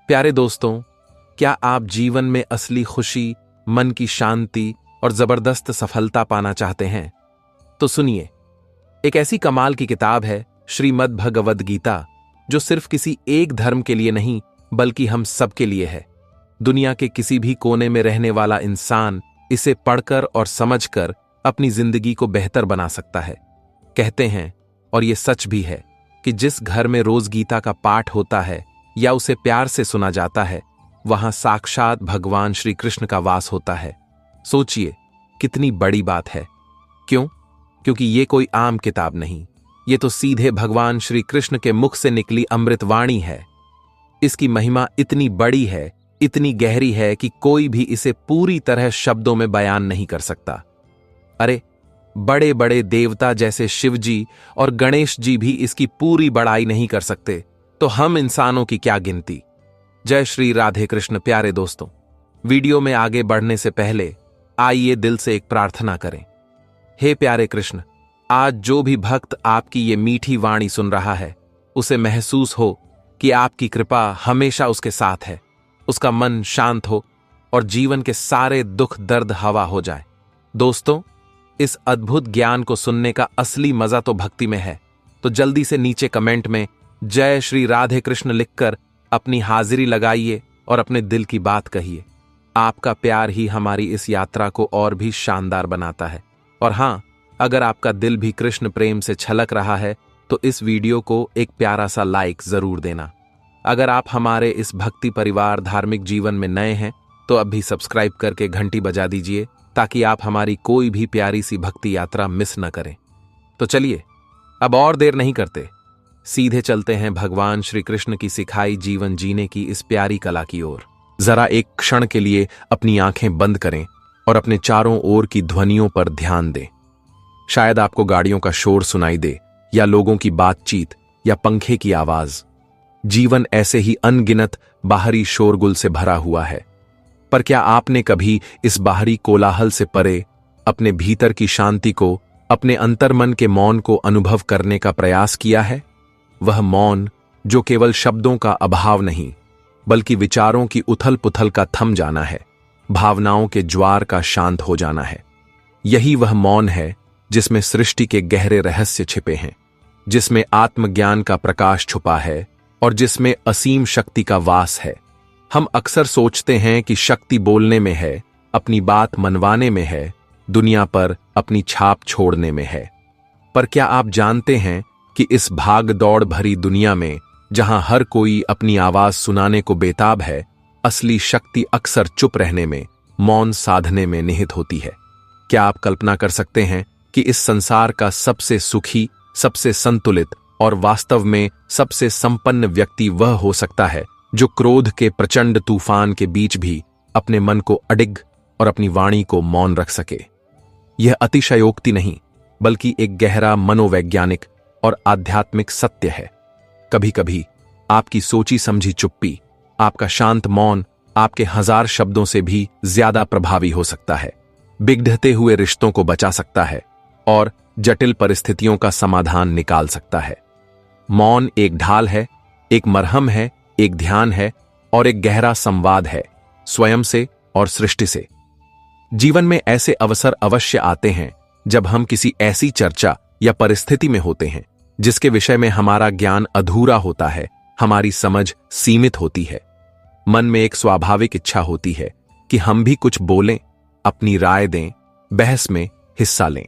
प्यारे दोस्तों, क्या आप जीवन में असली खुशी, मन की शांति और जबरदस्त सफलता पाना चाहते हैं? तो सुनिए, एक ऐसी कमाल की किताब है श्रीमद् भगवद गीता, जो सिर्फ किसी एक धर्म के लिए नहीं बल्कि हम सब के लिए है। दुनिया के किसी भी कोने में रहने वाला इंसान इसे पढ़कर और समझकर अपनी जिंदगी को बेहतर बना सकता है। कहते हैं, और ये सच भी है, कि जिस घर में रोज गीता का पाठ होता है या उसे प्यार से सुना जाता है, वहां साक्षात भगवान श्री कृष्ण का वास होता है। सोचिए, कितनी बड़ी बात है। क्यों? क्योंकि ये कोई आम किताब नहीं, ये तो सीधे भगवान श्री कृष्ण के मुख से निकली अमृतवाणी है। इसकी महिमा इतनी बड़ी है, इतनी गहरी है कि कोई भी इसे पूरी तरह शब्दों में बयान नहीं कर सकता। अरे, बड़े बड़े देवता जैसे शिव जी और गणेश जी भी इसकी पूरी बड़ाई नहीं कर सकते, तो हम इंसानों की क्या गिनती। जय श्री राधे कृष्ण। प्यारे दोस्तों, वीडियो में आगे बढ़ने से पहले आइए दिल से एक प्रार्थना करें। हे प्यारे कृष्ण, आज जो भी भक्त आपकी ये मीठी वाणी सुन रहा है, उसे महसूस हो कि आपकी कृपा हमेशा उसके साथ है, उसका मन शांत हो और जीवन के सारे दुख दर्द हवा हो जाए। दोस्तों, इस अद्भुत ज्ञान को सुनने का असली मजा तो भक्ति में है, तो जल्दी से नीचे कमेंट में जय श्री राधे कृष्ण लिखकर अपनी हाजिरी लगाइए और अपने दिल की बात कहिए। आपका प्यार ही हमारी इस यात्रा को और भी शानदार बनाता है। और हां, अगर आपका दिल भी कृष्ण प्रेम से छलक रहा है, तो इस वीडियो को एक प्यारा सा लाइक जरूर देना। अगर आप हमारे इस भक्ति परिवार धार्मिक जीवन में नए हैं, तो अभी सब्सक्राइब करके घंटी बजा दीजिए, ताकि आप हमारी कोई भी प्यारी सी भक्ति यात्रा मिस न करें। तो चलिए, अब और देर नहीं करते, सीधे चलते हैं भगवान श्री कृष्ण की सिखाई जीवन जीने की इस प्यारी कला की ओर। जरा एक क्षण के लिए अपनी आंखें बंद करें और अपने चारों ओर की ध्वनियों पर ध्यान दें। शायद आपको गाड़ियों का शोर सुनाई दे, या लोगों की बातचीत, या पंखे की आवाज। जीवन ऐसे ही अनगिनत बाहरी शोरगुल से भरा हुआ है, पर क्या आपने कभी इस बाहरी कोलाहल से परे अपने भीतर की शांति को, अपने अंतर्मन के मौन को अनुभव करने का प्रयास किया है? वह मौन जो केवल शब्दों का अभाव नहीं, बल्कि विचारों की उथल पुथल का थम जाना है, भावनाओं के ज्वार का शांत हो जाना है। यही वह मौन है जिसमें सृष्टि के गहरे रहस्य छिपे हैं, जिसमें आत्मज्ञान का प्रकाश छुपा है और जिसमें असीम शक्ति का वास है। हम अक्सर सोचते हैं कि शक्ति बोलने में है, अपनी बात मनवाने में है, दुनिया पर अपनी छाप छोड़ने में है। पर क्या आप जानते हैं कि इस भाग दौड़ भरी दुनिया में, जहां हर कोई अपनी आवाज सुनाने को बेताब है, असली शक्ति अक्सर चुप रहने में, मौन साधने में निहित होती है। क्या आप कल्पना कर सकते हैं कि इस संसार का सबसे सुखी, सबसे संतुलित और वास्तव में सबसे संपन्न व्यक्ति वह हो सकता है जो क्रोध के प्रचंड तूफान के बीच भी अपने मन को अडिग और अपनी वाणी को मौन रख सके? यह अतिशयोक्ति नहीं, बल्कि एक गहरा मनोवैज्ञानिक और आध्यात्मिक सत्य है। कभी कभी आपकी सोची समझी चुप्पी, आपका शांत मौन आपके 1000 शब्दों से भी ज्यादा प्रभावी हो सकता है, बिगड़ते हुए रिश्तों को बचा सकता है और जटिल परिस्थितियों का समाधान निकाल सकता है। मौन एक ढाल है, एक मरहम है, एक ध्यान है और एक गहरा संवाद है, स्वयं से और सृष्टि से। जीवन में ऐसे अवसर अवश्य आते हैं जब हम किसी ऐसी चर्चा या परिस्थिति में होते हैं जिसके विषय में हमारा ज्ञान अधूरा होता है, हमारी समझ सीमित होती है। मन में एक स्वाभाविक इच्छा होती है कि हम भी कुछ बोलें, अपनी राय दें, बहस में हिस्सा लें।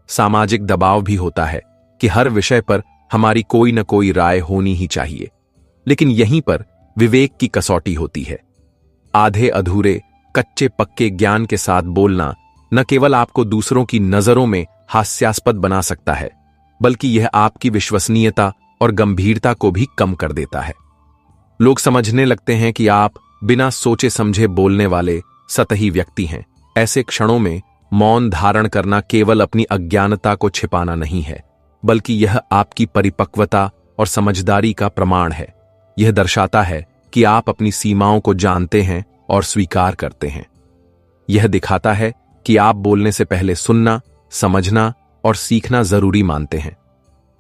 सामाजिक दबाव भी होता है कि हर विषय पर हमारी कोई न कोई राय होनी ही चाहिए। लेकिन यहीं पर विवेक की कसौटी होती है। आधे अधूरे, कच्चे पक्के ज्ञान के साथ बोलना न केवल आपको दूसरों की नजरों में हास्यास्पद बना सकता है, बल्कि यह आपकी विश्वसनीयता और गंभीरता को भी कम कर देता है। लोग समझने लगते हैं कि आप बिना सोचे समझे बोलने वाले सतही व्यक्ति हैं। ऐसे क्षणों में मौन धारण करना केवल अपनी अज्ञानता को छिपाना नहीं है, बल्कि यह आपकी परिपक्वता और समझदारी का प्रमाण है। यह दर्शाता है कि आप अपनी सीमाओं को जानते हैं और स्वीकार करते हैं। यह दिखाता है कि आप बोलने से पहले सुनना, समझना और सीखना जरूरी मानते हैं।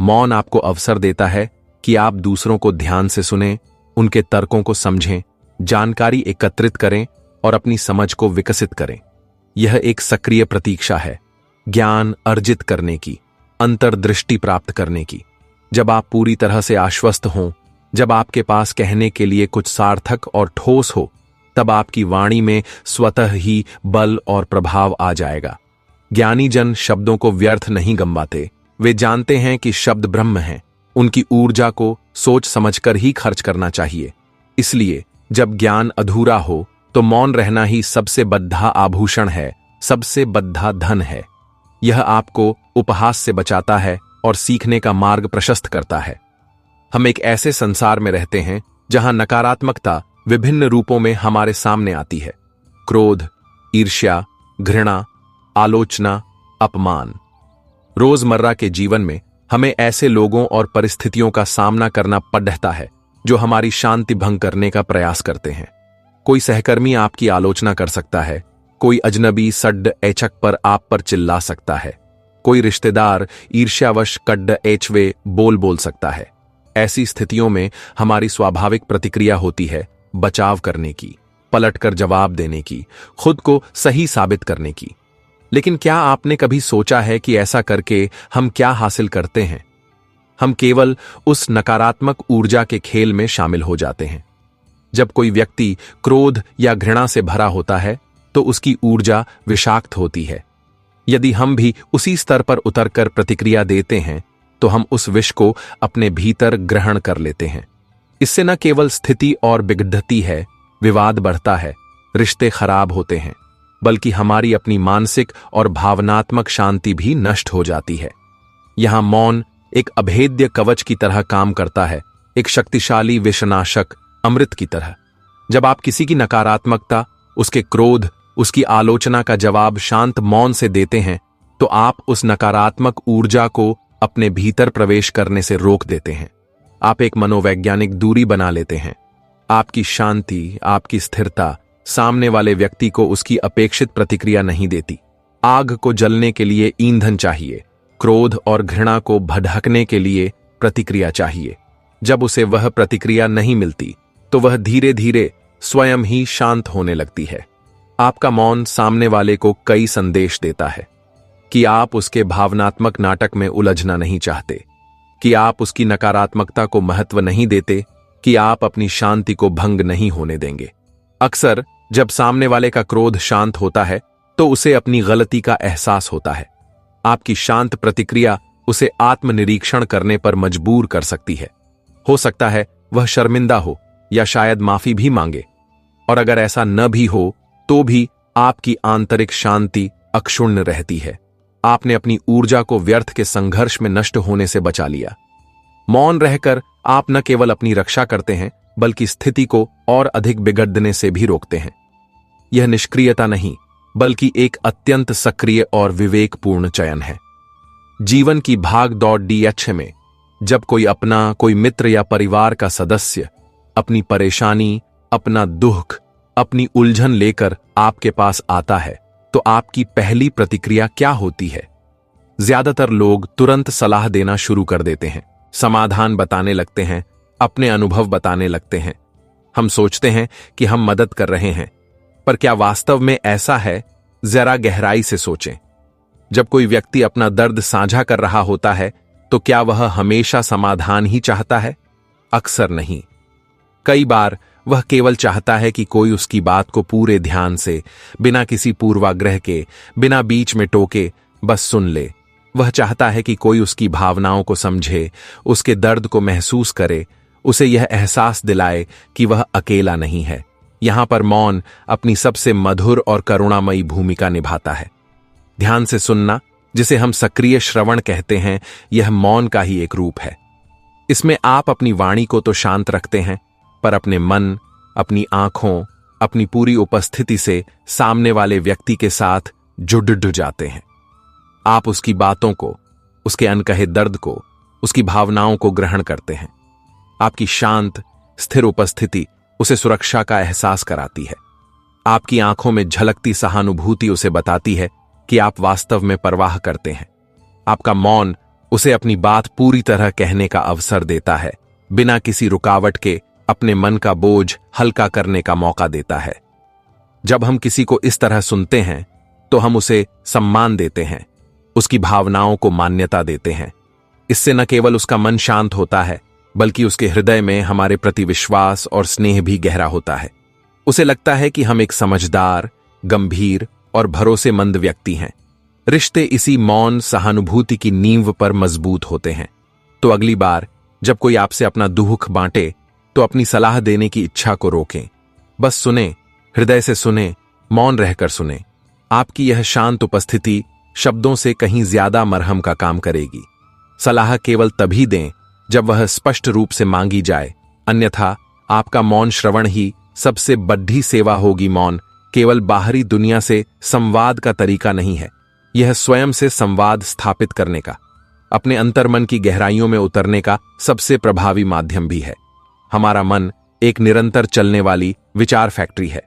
मौन आपको अवसर देता है कि आप दूसरों को ध्यान से सुनें, उनके तर्कों को समझें जानकारी एकत्रित करें और अपनी समझ को विकसित करें। यह एक सक्रिय प्रतीक्षा है, ज्ञान अर्जित करने की, अंतर्दृष्टि प्राप्त करने की। जब आप पूरी तरह से आश्वस्त हों, जब आपके पास कहने के लिए कुछ सार्थक और ठोस हो, तब आपकी वाणी में स्वतः ही बल और प्रभाव आ जाएगा। ज्ञानी जन शब्दों को व्यर्थ नहीं गंवाते। वे जानते हैं कि शब्द ब्रह्म हैं। उनकी ऊर्जा को सोच समझकर ही खर्च करना चाहिए। इसलिए जब ज्ञान अधूरा हो तो मौन रहना ही सबसे बद्धा आभूषण है, सबसे बद्धा धन है। यह आपको उपहास से बचाता है और सीखने का मार्ग प्रशस्त करता है। हम एक ऐसे संसार में रहते हैं जहां नकारात्मकता विभिन्न रूपों में हमारे सामने आती है। क्रोध, ईर्ष्या, घृणा, आलोचना, अपमान। रोजमर्रा के जीवन में हमें ऐसे लोगों और परिस्थितियों का सामना करना पड़ता है जो हमारी शांति भंग करने का प्रयास करते हैं। कोई सहकर्मी आपकी आलोचना कर सकता है, कोई अजनबी सड्ड ऐचक पर आप पर चिल्ला सकता है, कोई रिश्तेदार ईर्ष्यावश कड्ड एचवे बोल सकता है। ऐसी स्थितियों में हमारी स्वाभाविक प्रतिक्रिया होती है बचाव करने की, पलटकर जवाब देने की, खुद को सही साबित करने की। लेकिन क्या आपने कभी सोचा है कि ऐसा करके हम क्या हासिल करते हैं? हम केवल उस नकारात्मक ऊर्जा के खेल में शामिल हो जाते हैं। जब कोई व्यक्ति क्रोध या घृणा से भरा होता है तो उसकी ऊर्जा विषाक्त होती है। यदि हम भी उसी स्तर पर उतरकर प्रतिक्रिया देते हैं तो हम उस विष को अपने भीतर ग्रहण कर लेते हैं। इससे न केवल स्थिति और बिगड़ती है, विवाद बढ़ता है, रिश्ते खराब होते हैं, बल्कि हमारी अपनी मानसिक और भावनात्मक शांति भी नष्ट हो जाती है। यहां मौन एक अभेद्य कवच की तरह काम करता है, एक शक्तिशाली विषनाशक अमृत की तरह। जब आप किसी की नकारात्मकता, उसके क्रोध, उसकी आलोचना का जवाब शांत मौन से देते हैं तो आप उस नकारात्मक ऊर्जा को अपने भीतर प्रवेश करने से रोक देते हैं। आप एक मनोवैज्ञानिक दूरी बना लेते हैं। आपकी शांति, आपकी स्थिरता सामने वाले व्यक्ति को उसकी अपेक्षित प्रतिक्रिया नहीं देती। आग को जलने के लिए ईंधन चाहिए, क्रोध और घृणा को भड़कने के लिए प्रतिक्रिया चाहिए। जब उसे वह प्रतिक्रिया नहीं मिलती तो वह धीरे धीरे स्वयं ही शांत होने लगती है। आपका मौन सामने वाले को कई संदेश देता है कि आप उसके भावनात्मक नाटक में उलझना नहीं चाहते, कि आप उसकी नकारात्मकता को महत्व नहीं देते, कि आप अपनी शांति को भंग नहीं होने देंगे। अक्सर जब सामने वाले का क्रोध शांत होता है तो उसे अपनी गलती का एहसास होता है। आपकी शांत प्रतिक्रिया उसे आत्मनिरीक्षण करने पर मजबूर कर सकती है। हो सकता है वह शर्मिंदा हो या शायद माफी भी मांगे। और अगर ऐसा न भी हो तो भी आपकी आंतरिक शांति अक्षुण्ण रहती है। आपने अपनी ऊर्जा को व्यर्थ के संघर्ष में नष्ट होने से बचा लिया। मौन रहकर आप न केवल अपनी रक्षा करते हैं बल्कि स्थिति को और अधिक बिगड़ने से भी रोकते हैं। यह निष्क्रियता नहीं बल्कि एक अत्यंत सक्रिय और विवेकपूर्ण चयन है। जीवन की भाग दौड़ डीएच में जब कोई अपना, कोई मित्र या परिवार का सदस्य अपनी परेशानी, अपना दुख, अपनी उलझन लेकर आपके पास आता है तो आपकी पहली प्रतिक्रिया क्या होती है? ज्यादातर लोग तुरंत सलाह देना शुरू कर देते हैं, समाधान बताने लगते हैं, अपने अनुभव बताने लगते हैं। हम सोचते हैं कि हम मदद कर रहे हैं, पर क्या वास्तव में ऐसा है? जरा गहराई से सोचें। जब कोई व्यक्ति अपना दर्द साझा कर रहा होता है तो क्या वह हमेशा समाधान ही चाहता है? अक्सर नहीं। कई बार वह केवल चाहता है कि कोई उसकी बात को पूरे ध्यान से, बिना किसी पूर्वाग्रह के, बिना बीच में टोके, बस सुन ले। वह चाहता है कि कोई उसकी भावनाओं को समझे, उसके दर्द को महसूस करे, उसे यह एहसास दिलाए कि वह अकेला नहीं है। यहां पर मौन अपनी सबसे मधुर और करुणामयी भूमिका निभाता है। ध्यान से सुनना, जिसे हम सक्रिय श्रवण कहते हैं, यह मौन का ही एक रूप है। इसमें आप अपनी वाणी को तो शांत रखते हैं, पर अपने मन, अपनी आंखों, अपनी पूरी उपस्थिति से सामने वाले व्यक्ति के साथ जुड़ जाते हैं। आप उसकी बातों को, उसके अनकहे दर्द को, उसकी भावनाओं को ग्रहण करते हैं। आपकी शांत, स्थिर उपस्थिति उसे सुरक्षा का एहसास कराती है। आपकी आंखों में झलकती सहानुभूति उसे बताती है कि आप वास्तव में परवाह करते हैं। आपका मौन उसे अपनी बात पूरी तरह कहने का अवसर देता है, बिना किसी रुकावट के, अपने मन का बोझ हल्का करने का मौका देता है। जब हम किसी को इस तरह सुनते हैं तो हम उसे सम्मान देते हैं, उसकी भावनाओं को मान्यता देते हैं। इससे न केवल उसका मन शांत होता है, बल्कि उसके हृदय में हमारे प्रति विश्वास और स्नेह भी गहरा होता है। उसे लगता है कि हम एक समझदार, गंभीर और भरोसेमंद व्यक्ति हैं। रिश्ते इसी मौन सहानुभूति की नींव पर मजबूत होते हैं। तो अगली बार जब कोई आपसे अपना दुख बांटे तो अपनी सलाह देने की इच्छा को रोकें। बस सुने, हृदय से सुने, मौन रहकर सुने। आपकी यह शांत उपस्थिति शब्दों से कहीं ज्यादा मरहम का काम करेगी। सलाह केवल तभी दें जब वह स्पष्ट रूप से मांगी जाए, अन्यथा आपका मौन श्रवण ही सबसे बड़ी सेवा होगी। मौन केवल बाहरी दुनिया से संवाद का तरीका नहीं है, यह स्वयं से संवाद स्थापित करने का, अपने अंतर्मन की गहराइयों में उतरने का सबसे प्रभावी माध्यम भी है। हमारा मन एक निरंतर चलने वाली विचार फैक्ट्री है।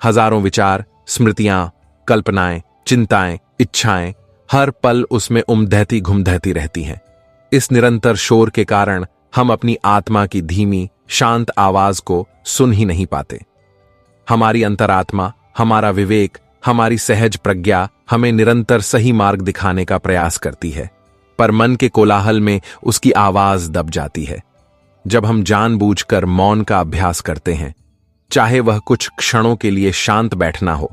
हजारों विचार, स्मृतियां, कल्पनाएं, चिंताएं, इच्छाएं हर पल उसमें उमदहती घुमदहती रहती हैं। इस निरंतर शोर के कारण हम अपनी आत्मा की धीमी, शांत आवाज को सुन ही नहीं पाते। हमारी अंतरात्मा, हमारा विवेक, हमारी सहज प्रज्ञा हमें निरंतर सही मार्ग दिखाने का प्रयास करती है, पर मन के कोलाहल में उसकी आवाज दब जाती है। जब हम जानबूझकर मौन का अभ्यास करते हैं, चाहे वह कुछ क्षणों के लिए शांत बैठना हो,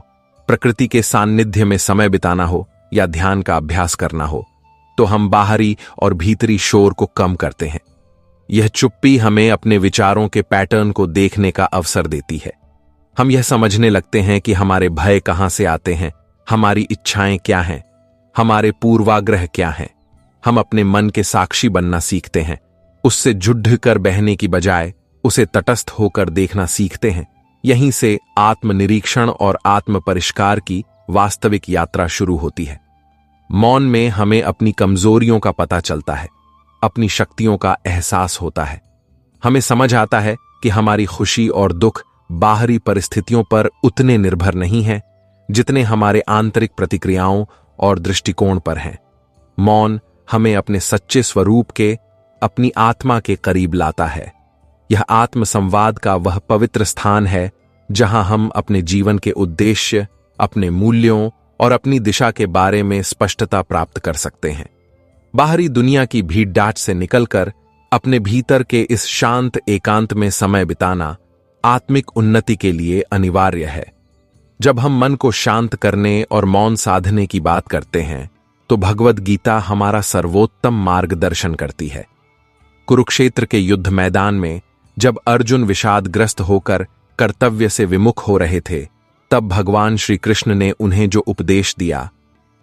प्रकृति के सान्निध्य में समय बिताना हो या ध्यान का अभ्यास करना हो, तो हम बाहरी और भीतरी शोर को कम करते हैं। यह चुप्पी हमें अपने विचारों के पैटर्न को देखने का अवसर देती है। हम यह समझने लगते हैं कि हमारे भय कहां से आते हैं, हमारी इच्छाएं क्या हैं, हमारे पूर्वाग्रह क्या हैं। हम अपने मन के साक्षी बनना सीखते हैं, उससे जुड़ कर बहने की बजाय उसे तटस्थ होकर देखना सीखते हैं। यहीं से आत्मनिरीक्षण और आत्म परिष्कार की वास्तविक यात्रा शुरू होती है। मौन में हमें अपनी कमजोरियों का पता चलता है, अपनी शक्तियों का एहसास होता है। हमें समझ आता है कि हमारी खुशी और दुख बाहरी परिस्थितियों पर उतने निर्भर नहीं हैं जितने हमारे आंतरिक प्रतिक्रियाओं और दृष्टिकोण पर हैं। मौन हमें अपने सच्चे स्वरूप के, अपनी आत्मा के करीब लाता है। यह आत्म संवाद का वह पवित्र स्थान है जहां हम अपने जीवन के उद्देश्य, अपने मूल्यों और अपनी दिशा के बारे में स्पष्टता प्राप्त कर सकते हैं। बाहरी दुनिया की भीड़ डांट से निकलकर अपने भीतर के इस शांत एकांत में समय बिताना आत्मिक उन्नति के लिए अनिवार्य है। जब हम मन को शांत करने और मौन साधने की बात करते हैं तो भगवद गीता हमारा सर्वोत्तम मार्गदर्शन करती है। कुरुक्षेत्र के युद्ध मैदान में जब अर्जुन विषादग्रस्त होकर कर्तव्य से विमुख हो रहे थे, तब भगवान श्री कृष्ण ने उन्हें जो उपदेश दिया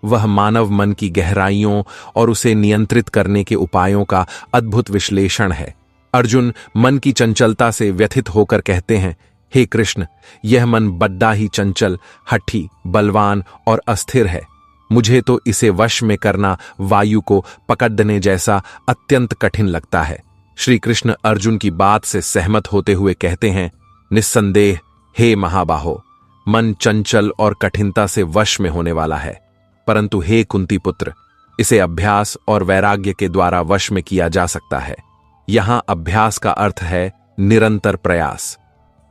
वह मानव मन की गहराइयों और उसे नियंत्रित करने के उपायों का अद्भुत विश्लेषण है। अर्जुन मन की चंचलता से व्यथित होकर कहते हैं, हे कृष्ण, यह मन बड्डा ही चंचल, हठी, बलवान और अस्थिर है। मुझे तो इसे वश में करना वायु को पकड़ने जैसा अत्यंत कठिन लगता है। श्री कृष्ण अर्जुन की बात से सहमत होते हुए कहते हैं, निस्संदेह हे महाबाहो, मन चंचल और कठिनता से वश में होने वाला है, परंतु हे कुंती पुत्र, इसे अभ्यास और वैराग्य के द्वारा वश में किया जा सकता है। यहां अभ्यास का अर्थ है निरंतर प्रयास।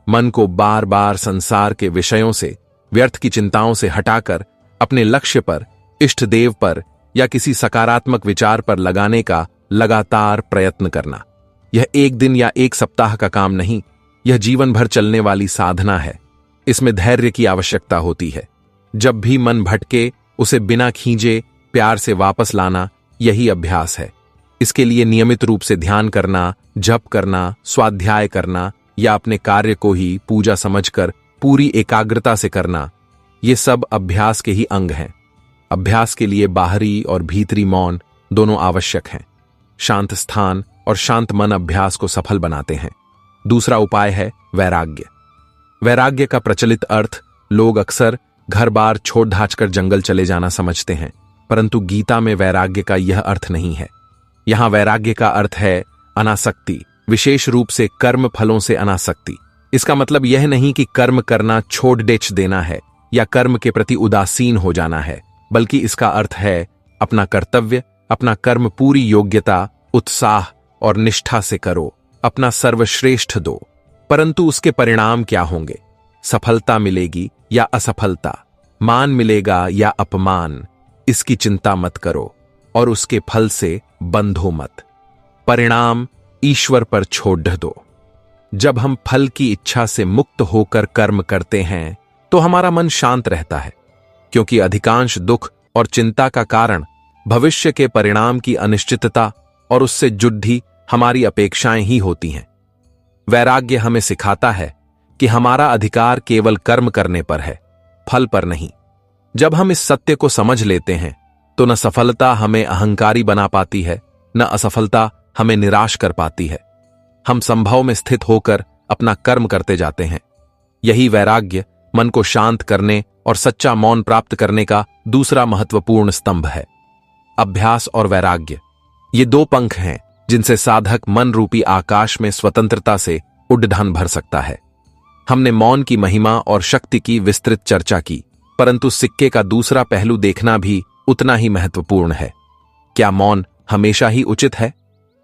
मन को बार बार संसार के विषयों से, व्यर्थ की चिंताओं से हटाकर अपने लक्ष्य पर, इष्ट देव पर या किसी सकारात्मक विचार पर लगाने का लगातार प्रयत्न करना। यह एक दिन या एक सप्ताह का काम नहीं, यह जीवन भर चलने वाली साधना है। इसमें धैर्य की आवश्यकता होती है। जब भी मन भटके उसे बिना खींचे प्यार से वापस लाना, यही अभ्यास है। इसके लिए नियमित रूप से ध्यान करना, जप करना, स्वाध्याय करना या अपने कार्य को ही पूजा समझकर पूरी एकाग्रता से करना, ये सब अभ्यास के ही अंग हैं। अभ्यास के लिए बाहरी और भीतरी मौन दोनों आवश्यक हैं। शांत स्थान और शांत मन अभ्यास को सफल बनाते हैं। दूसरा उपाय है वैराग्य। वैराग्य का प्रचलित अर्थ लोग अक्सर घर बार छोड़ ढांचकर जंगल चले जाना समझते हैं, परंतु गीता में वैराग्य का यह अर्थ नहीं है। यहां वैराग्य का अर्थ है अनासक्ति, विशेष रूप से कर्म फलों से अनासक्ति। इसका मतलब यह नहीं कि कर्म करना छोड़ डेच देना है या कर्म के प्रति उदासीन हो जाना है, बल्कि इसका अर्थ है अपना कर्तव्य, अपना कर्म पूरी योग्यता, उत्साह और निष्ठा से करो, अपना सर्वश्रेष्ठ दो। परंतु उसके परिणाम क्या होंगे, सफलता मिलेगी या असफलता, मान मिलेगा या अपमान, इसकी चिंता मत करो और उसके फल से बंधो मत। परिणाम ईश्वर पर छोड़ दो। जब हम फल की इच्छा से मुक्त होकर कर्म करते हैं तो हमारा मन शांत रहता है, क्योंकि अधिकांश दुख और चिंता का कारण भविष्य के परिणाम की अनिश्चितता और उससे जुड़ी हमारी अपेक्षाएं ही होती हैं। वैराग्य हमें सिखाता है कि हमारा अधिकार केवल कर्म करने पर है, फल पर नहीं। जब हम इस सत्य को समझ लेते हैं तो न सफलता हमें अहंकारी बना पाती है, न असफलता हमें निराश कर पाती है। हम संभव में स्थित होकर अपना कर्म करते जाते हैं। यही वैराग्य मन को शांत करने और सच्चा मौन प्राप्त करने का दूसरा महत्वपूर्ण स्तंभ है। अभ्यास और वैराग्य, ये दो पंख हैं जिनसे साधक मन रूपी आकाश में स्वतंत्रता से उड़ान भर सकता है। हमने मौन की महिमा और शक्ति की विस्तृत चर्चा की, परंतु सिक्के का दूसरा पहलू देखना भी उतना ही महत्वपूर्ण है। क्या मौन हमेशा ही उचित है?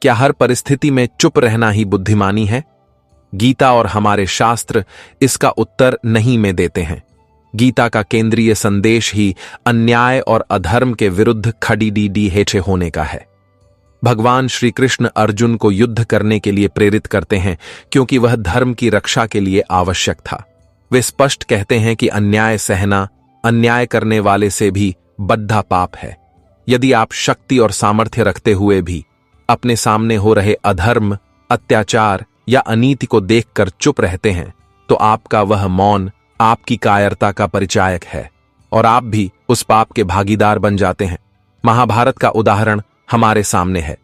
क्या हर परिस्थिति में चुप रहना ही बुद्धिमानी है? गीता और हमारे शास्त्र इसका उत्तर नहीं में देते हैं। गीता का केंद्रीय संदेश ही अन्याय और अधर्म के विरुद्ध खड़ी हेठे होने का है। भगवान श्री कृष्ण अर्जुन को युद्ध करने के लिए प्रेरित करते हैं, क्योंकि वह धर्म की रक्षा के लिए आवश्यक था। वे स्पष्ट कहते हैं कि अन्याय सहना अन्याय करने वाले से भी बद्धा पाप है। यदि आप शक्ति और सामर्थ्य रखते हुए भी अपने सामने हो रहे अधर्म, अत्याचार या अनीति को देखकर चुप रहते हैं तो आपका वह मौन आपकी कायरता का परिचायक है और आप भी उस पाप के भागीदार बन जाते हैं। महाभारत का उदाहरण हमारे सामने है।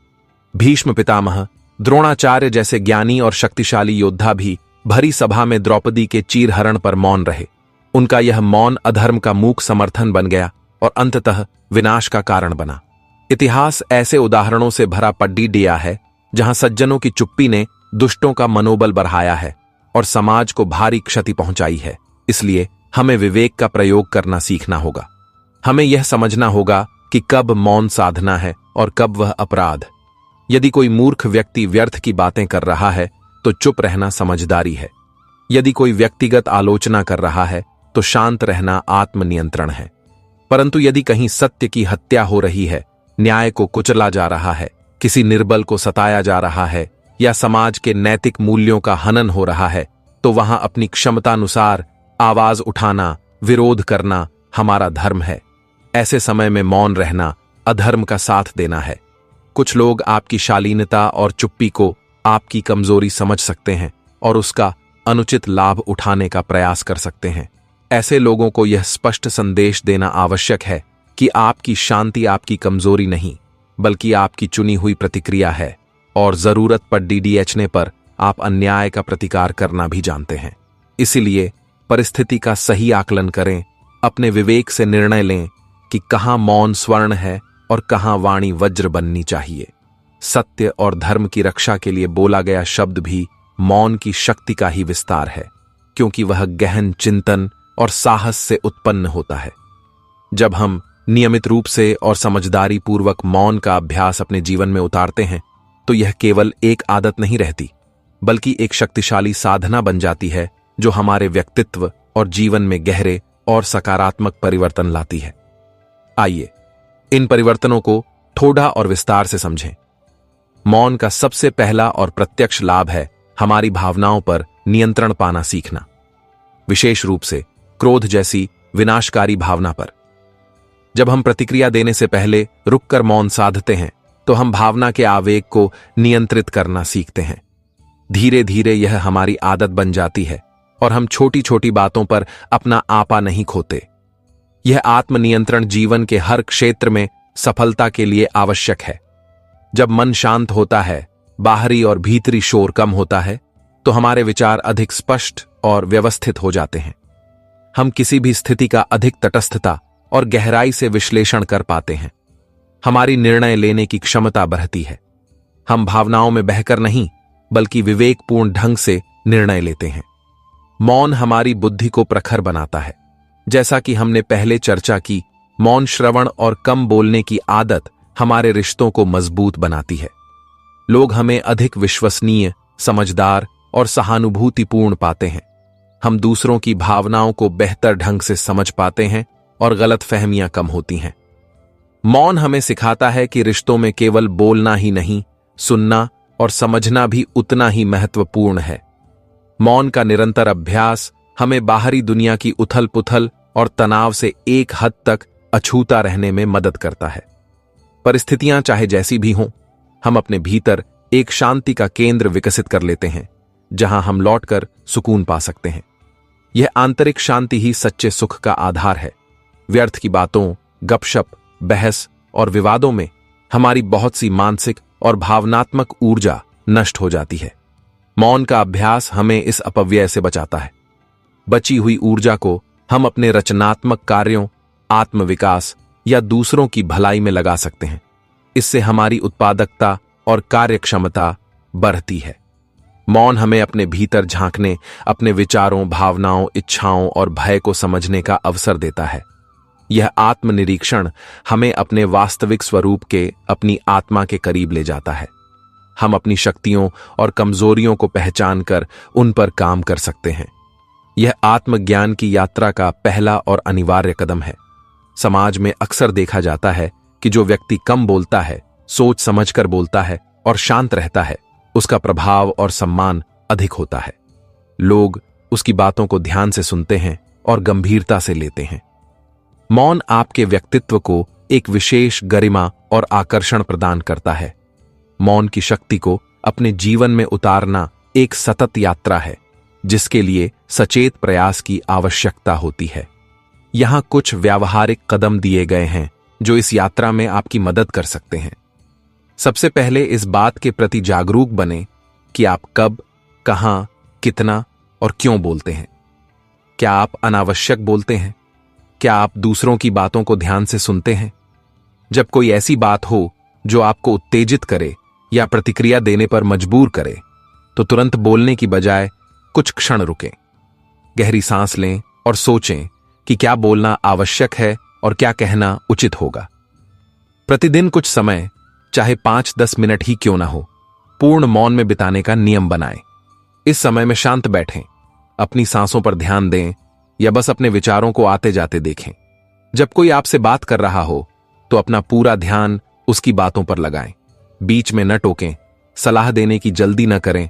भीष्म पितामह, द्रोणाचार्य जैसे ज्ञानी और शक्तिशाली योद्धा भी भरी सभा में द्रौपदी के चीरहरण पर मौन रहे। उनका यह मौन अधर्म का मूक समर्थन बन गया और अंततः विनाश का कारण बना। इतिहास ऐसे उदाहरणों से भरा पड्डीडिया है जहां सज्जनों की चुप्पी ने दुष्टों का मनोबल बढ़ाया है और समाज को भारी क्षति पहुंचाई है। इसलिए हमें विवेक का प्रयोग करना सीखना होगा। हमें यह समझना होगा कि कब मौन साधना है और कब वह अपराध। यदि कोई मूर्ख व्यक्ति व्यर्थ की बातें कर रहा है तो चुप रहना समझदारी है। यदि कोई व्यक्तिगत आलोचना कर रहा है तो शांत रहना आत्मनियंत्रण है। परंतु यदि कहीं सत्य की हत्या हो रही है, न्याय को कुचला जा रहा है, किसी निर्बल को सताया जा रहा है या समाज के नैतिक मूल्यों का हनन हो रहा है, तो वहां अपनी क्षमतानुसार आवाज उठाना, विरोध करना हमारा धर्म है। ऐसे समय में मौन रहना अधर्म का साथ देना है। कुछ लोग आपकी शालीनता और चुप्पी को आपकी कमजोरी समझ सकते हैं और उसका अनुचित लाभ उठाने का प्रयास कर सकते हैं। ऐसे लोगों को यह स्पष्ट संदेश देना आवश्यक है कि आपकी शांति आपकी कमजोरी नहीं, बल्कि आपकी चुनी हुई प्रतिक्रिया है और जरूरत पर डीडीएचने पर आप अन्याय का प्रतिकार करना भी जानते हैं। इसीलिए परिस्थिति का सही आकलन करें, अपने विवेक से निर्णय लें कि कहां मौन स्वर्ण है और कहां वाणी वज्र बननी चाहिए। सत्य और धर्म की रक्षा के लिए बोला गया शब्द भी मौन की शक्ति का ही विस्तार है, क्योंकि वह गहन चिंतन और साहस से उत्पन्न होता है। जब हम नियमित रूप से और समझदारी पूर्वक मौन का अभ्यास अपने जीवन में उतारते हैं तो यह केवल एक आदत नहीं रहती, बल्कि एक शक्तिशाली साधना बन जाती है जो हमारे व्यक्तित्व और जीवन में गहरे और सकारात्मक परिवर्तन लाती है। आइए इन परिवर्तनों को थोड़ा और विस्तार से समझें। मौन का सबसे पहला और प्रत्यक्ष लाभ है हमारी भावनाओं पर नियंत्रण पाना सीखना, विशेष रूप से क्रोध जैसी विनाशकारी भावना पर। जब हम प्रतिक्रिया देने से पहले रुककर मौन साधते हैं तो हम भावना के आवेग को नियंत्रित करना सीखते हैं। धीरे धीरे यह हमारी आदत बन जाती है और हम छोटी छोटी बातों पर अपना आपा नहीं खोते। यह आत्मनियंत्रण जीवन के हर क्षेत्र में सफलता के लिए आवश्यक है। जब मन शांत होता है, बाहरी और भीतरी शोर कम होता है, तो हमारे विचार अधिक स्पष्ट और व्यवस्थित हो जाते हैं। हम किसी भी स्थिति का अधिक तटस्थता और गहराई से विश्लेषण कर पाते हैं। हमारी निर्णय लेने की क्षमता बढ़ती है। हम भावनाओं में बहकर नहीं, बल्कि विवेकपूर्ण ढंग से निर्णय लेते हैं। मौन हमारी बुद्धि को प्रखर बनाता है। जैसा कि हमने पहले चर्चा की, मौन श्रवण और कम बोलने की आदत हमारे रिश्तों को मजबूत बनाती है। लोग हमें अधिक विश्वसनीय, समझदार और सहानुभूतिपूर्ण पाते हैं। हम दूसरों की भावनाओं को बेहतर ढंग से समझ पाते हैं और गलतफहमियां कम होती हैं। मौन हमें सिखाता है कि रिश्तों में केवल बोलना ही नहीं, सुनना और समझना भी उतना ही महत्वपूर्ण है। मौन का निरंतर अभ्यास हमें बाहरी दुनिया की उथल पुथल और तनाव से एक हद तक अछूता रहने में मदद करता है। परिस्थितियां चाहे जैसी भी हों, हम अपने भीतर एक शांति का केंद्र विकसित कर लेते हैं, जहां हम लौटकर सुकून पा सकते हैं। यह आंतरिक शांति ही सच्चे सुख का आधार है। व्यर्थ की बातों, गपशप, बहस और विवादों में हमारी बहुत सी मानसिक और भावनात्मक ऊर्जा नष्ट हो जाती है। मौन का अभ्यास हमें इस अपव्यय से बचाता है। बची हुई ऊर्जा को हम अपने रचनात्मक कार्यों, आत्मविकास या दूसरों की भलाई में लगा सकते हैं। इससे हमारी उत्पादकता और कार्यक्षमता बढ़ती है। मौन हमें अपने भीतर झांकने, अपने विचारों, भावनाओं, इच्छाओं और भय को समझने का अवसर देता है। यह आत्मनिरीक्षण हमें अपने वास्तविक स्वरूप के, अपनी आत्मा के करीब ले जाता है। हम अपनी शक्तियों और कमजोरियों को पहचान कर उन पर काम कर सकते हैं। यह आत्मज्ञान की यात्रा का पहला और अनिवार्य कदम है। समाज में अक्सर देखा जाता है कि जो व्यक्ति कम बोलता है, सोच समझकर बोलता है और शांत रहता है, उसका प्रभाव और सम्मान अधिक होता है। लोग उसकी बातों को ध्यान से सुनते हैं और गंभीरता से लेते हैं। मौन आपके व्यक्तित्व को एक विशेष गरिमा और आकर्षण प्रदान करता है। मौन की शक्ति को अपने जीवन में उतारना एक सतत यात्रा है, जिसके लिए सचेत प्रयास की आवश्यकता होती है। यहां कुछ व्यावहारिक कदम दिए गए हैं जो इस यात्रा में आपकी मदद कर सकते हैं। सबसे पहले इस बात के प्रति जागरूक बने कि आप कब, कहां, कितना और क्यों बोलते हैं। क्या आप अनावश्यक बोलते हैं? क्या आप दूसरों की बातों को ध्यान से सुनते हैं? जब कोई ऐसी बात हो जो आपको उत्तेजित करे या प्रतिक्रिया देने पर मजबूर करे, तो तुरंत बोलने की बजाय कुछ क्षण रुकें, गहरी सांस लें और सोचें कि क्या बोलना आवश्यक है और क्या कहना उचित होगा। प्रतिदिन कुछ समय, चाहे 5-10 मिनट ही क्यों ना हो, पूर्ण मौन में बिताने का नियम बनाएं। इस समय में शांत बैठें, अपनी सांसों पर ध्यान दें या बस अपने विचारों को आते जाते देखें। जब कोई आपसे बात कर रहा हो तो अपना पूरा ध्यान उसकी बातों पर लगाएं। बीच में न टोकें, सलाह देने की जल्दी न करें,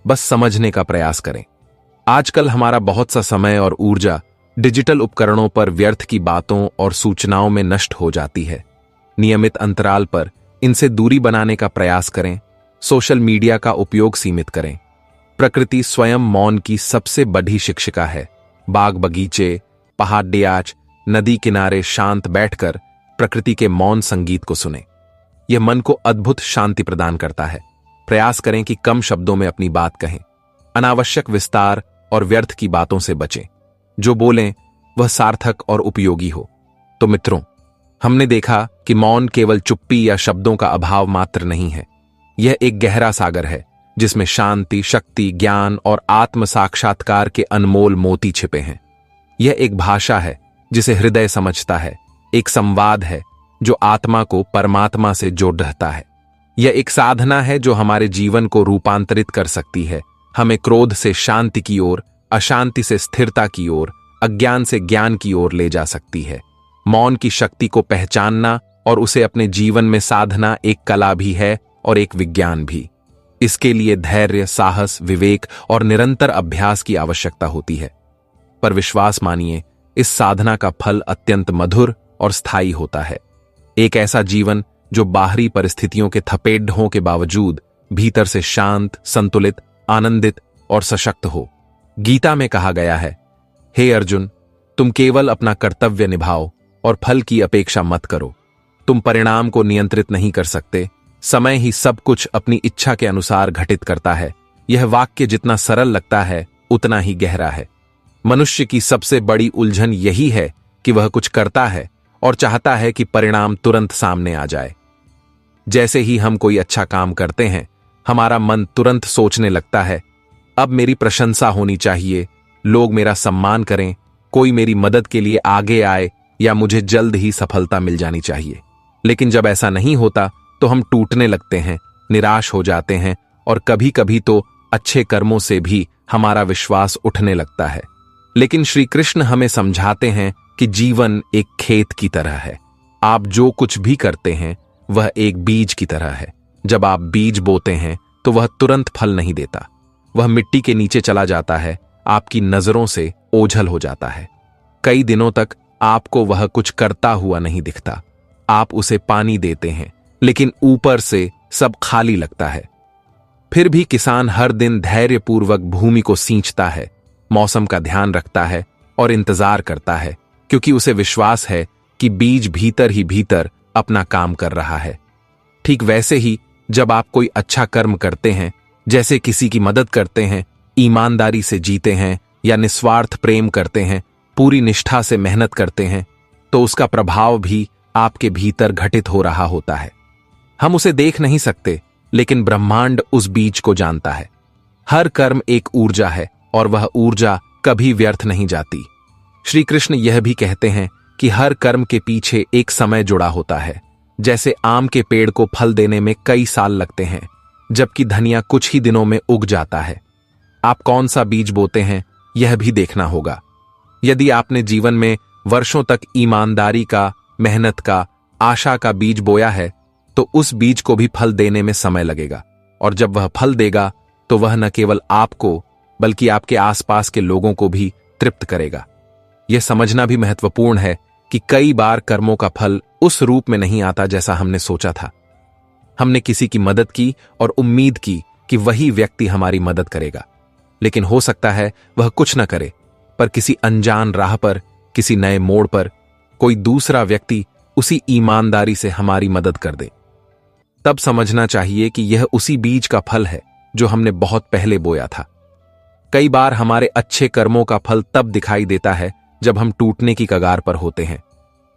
बस समझने का प्रयास करें। आजकल हमारा बहुत सा समय और ऊर्जा डिजिटल उपकरणों पर व्यर्थ की बातों और सूचनाओं में नष्ट हो जाती है। नियमित अंतराल पर इनसे दूरी बनाने का प्रयास करें। सोशल मीडिया का उपयोग सीमित करें। प्रकृति स्वयं मौन की सबसे बड़ी शिक्षिका है। बाग बगीचे, पहाड़ियाच, नदी किनारे शांत बैठकर प्रकृति के मौन संगीत को सुनें। यह मन को अद्भुत शांति प्रदान करता है। प्रयास करें कि कम शब्दों में अपनी बात कहें। अनावश्यक विस्तार और व्यर्थ की बातों से बचें। जो बोलें वह सार्थक और उपयोगी हो। तो मित्रों, हमने देखा कि मौन केवल चुप्पी या शब्दों का अभाव मात्र नहीं है। यह एक गहरा सागर है जिसमें शांति, शक्ति, ज्ञान और आत्म साक्षात्कार के अनमोल मोती छिपे हैं। यह एक भाषा है जिसे हृदय समझता है, एक संवाद है जो आत्मा को परमात्मा से जोड़ रहता है। यह एक साधना है जो हमारे जीवन को रूपांतरित कर सकती है, हमें क्रोध से शांति की ओर, अशांति से स्थिरता की ओर, अज्ञान से ज्ञान की ओर ले जा सकती है। मौन की शक्ति को पहचानना और उसे अपने जीवन में साधना एक कला भी है और एक विज्ञान भी। इसके लिए धैर्य, साहस, विवेक और निरंतर अभ्यास की आवश्यकता होती है। पर विश्वास मानिए, इस साधना का फल अत्यंत मधुर और स्थायी होता है। एक ऐसा जीवन जो बाहरी परिस्थितियों के थपेड़ों के बावजूद भीतर से शांत, संतुलित, आनंदित और सशक्त हो। गीता में कहा गया है, हे अर्जुन, तुम केवल अपना कर्तव्य निभाओ और फल की अपेक्षा मत करो। तुम परिणाम को नियंत्रित नहीं कर सकते, समय ही सब कुछ अपनी इच्छा के अनुसार घटित करता है। यह वाक्य जितना सरल लगता है उतना ही गहरा है। मनुष्य की सबसे बड़ी उलझन यही है कि वह कुछ करता है और चाहता है कि परिणाम तुरंत सामने आ जाए। जैसे ही हम कोई अच्छा काम करते हैं, हमारा मन तुरंत सोचने लगता है, अब मेरी प्रशंसा होनी चाहिए, लोग मेरा सम्मान करें, कोई मेरी मदद के लिए आगे आए या मुझे जल्द ही सफलता मिल जानी चाहिए। लेकिन जब ऐसा नहीं होता तो हम टूटने लगते हैं, निराश हो जाते हैं और कभी कभी तो अच्छे कर्मों से भी हमारा विश्वास उठने लगता है। लेकिन श्री कृष्ण हमें समझाते हैं कि जीवन एक खेत की तरह है। आप जो कुछ भी करते हैं वह एक बीज की तरह है। जब आप बीज बोते हैं तो वह तुरंत फल नहीं देता, वह मिट्टी के नीचे चला जाता है, आपकी नजरों से ओझल हो जाता है। कई दिनों तक आपको वह कुछ करता हुआ नहीं दिखता। आप उसे पानी देते हैं लेकिन ऊपर से सब खाली लगता है। फिर भी किसान हर दिन धैर्यपूर्वक भूमि को सींचता है, मौसम का ध्यान रखता है और इंतजार करता है, क्योंकि उसे विश्वास है कि बीज भीतर ही भीतर अपना काम कर रहा है। ठीक वैसे ही जब आप कोई अच्छा कर्म करते हैं, जैसे किसी की मदद करते हैं, ईमानदारी से जीते हैं या निस्वार्थ प्रेम करते हैं, पूरी निष्ठा से मेहनत करते हैं, तो उसका प्रभाव भी आपके भीतर घटित हो रहा होता है। हम उसे देख नहीं सकते, लेकिन ब्रह्मांड उस बीज को जानता है। हर कर्म एक ऊर्जा है और वह ऊर्जा कभी व्यर्थ नहीं जाती। श्री कृष्ण यह भी कहते हैं कि हर कर्म के पीछे एक समय जुड़ा होता है। जैसे आम के पेड़ को फल देने में कई साल लगते हैं, जबकि धनिया कुछ ही दिनों में उग जाता है। आप कौन सा बीज बोते हैं यह भी देखना होगा। यदि आपने जीवन में वर्षों तक ईमानदारी का, मेहनत का, आशा का बीज बोया है, तो उस बीज को भी फल देने में समय लगेगा, और जब वह फल देगा तो वह न केवल आपको बल्कि आपके आसपास के लोगों को भी तृप्त करेगा। यह समझना भी महत्वपूर्ण है कि कई बार कर्मों का फल उस रूप में नहीं आता जैसा हमने सोचा था। हमने किसी की मदद की और उम्मीद की कि वही व्यक्ति हमारी मदद करेगा, लेकिन हो सकता है वह कुछ न करे, पर किसी अनजान राह पर, किसी नए मोड़ पर कोई दूसरा व्यक्ति उसी ईमानदारी से हमारी मदद कर दे। तब समझना चाहिए कि यह उसी बीज का फल है जो हमने बहुत पहले बोया था। कई बार हमारे अच्छे कर्मों का फल तब दिखाई देता है जब हम टूटने की कगार पर होते हैं,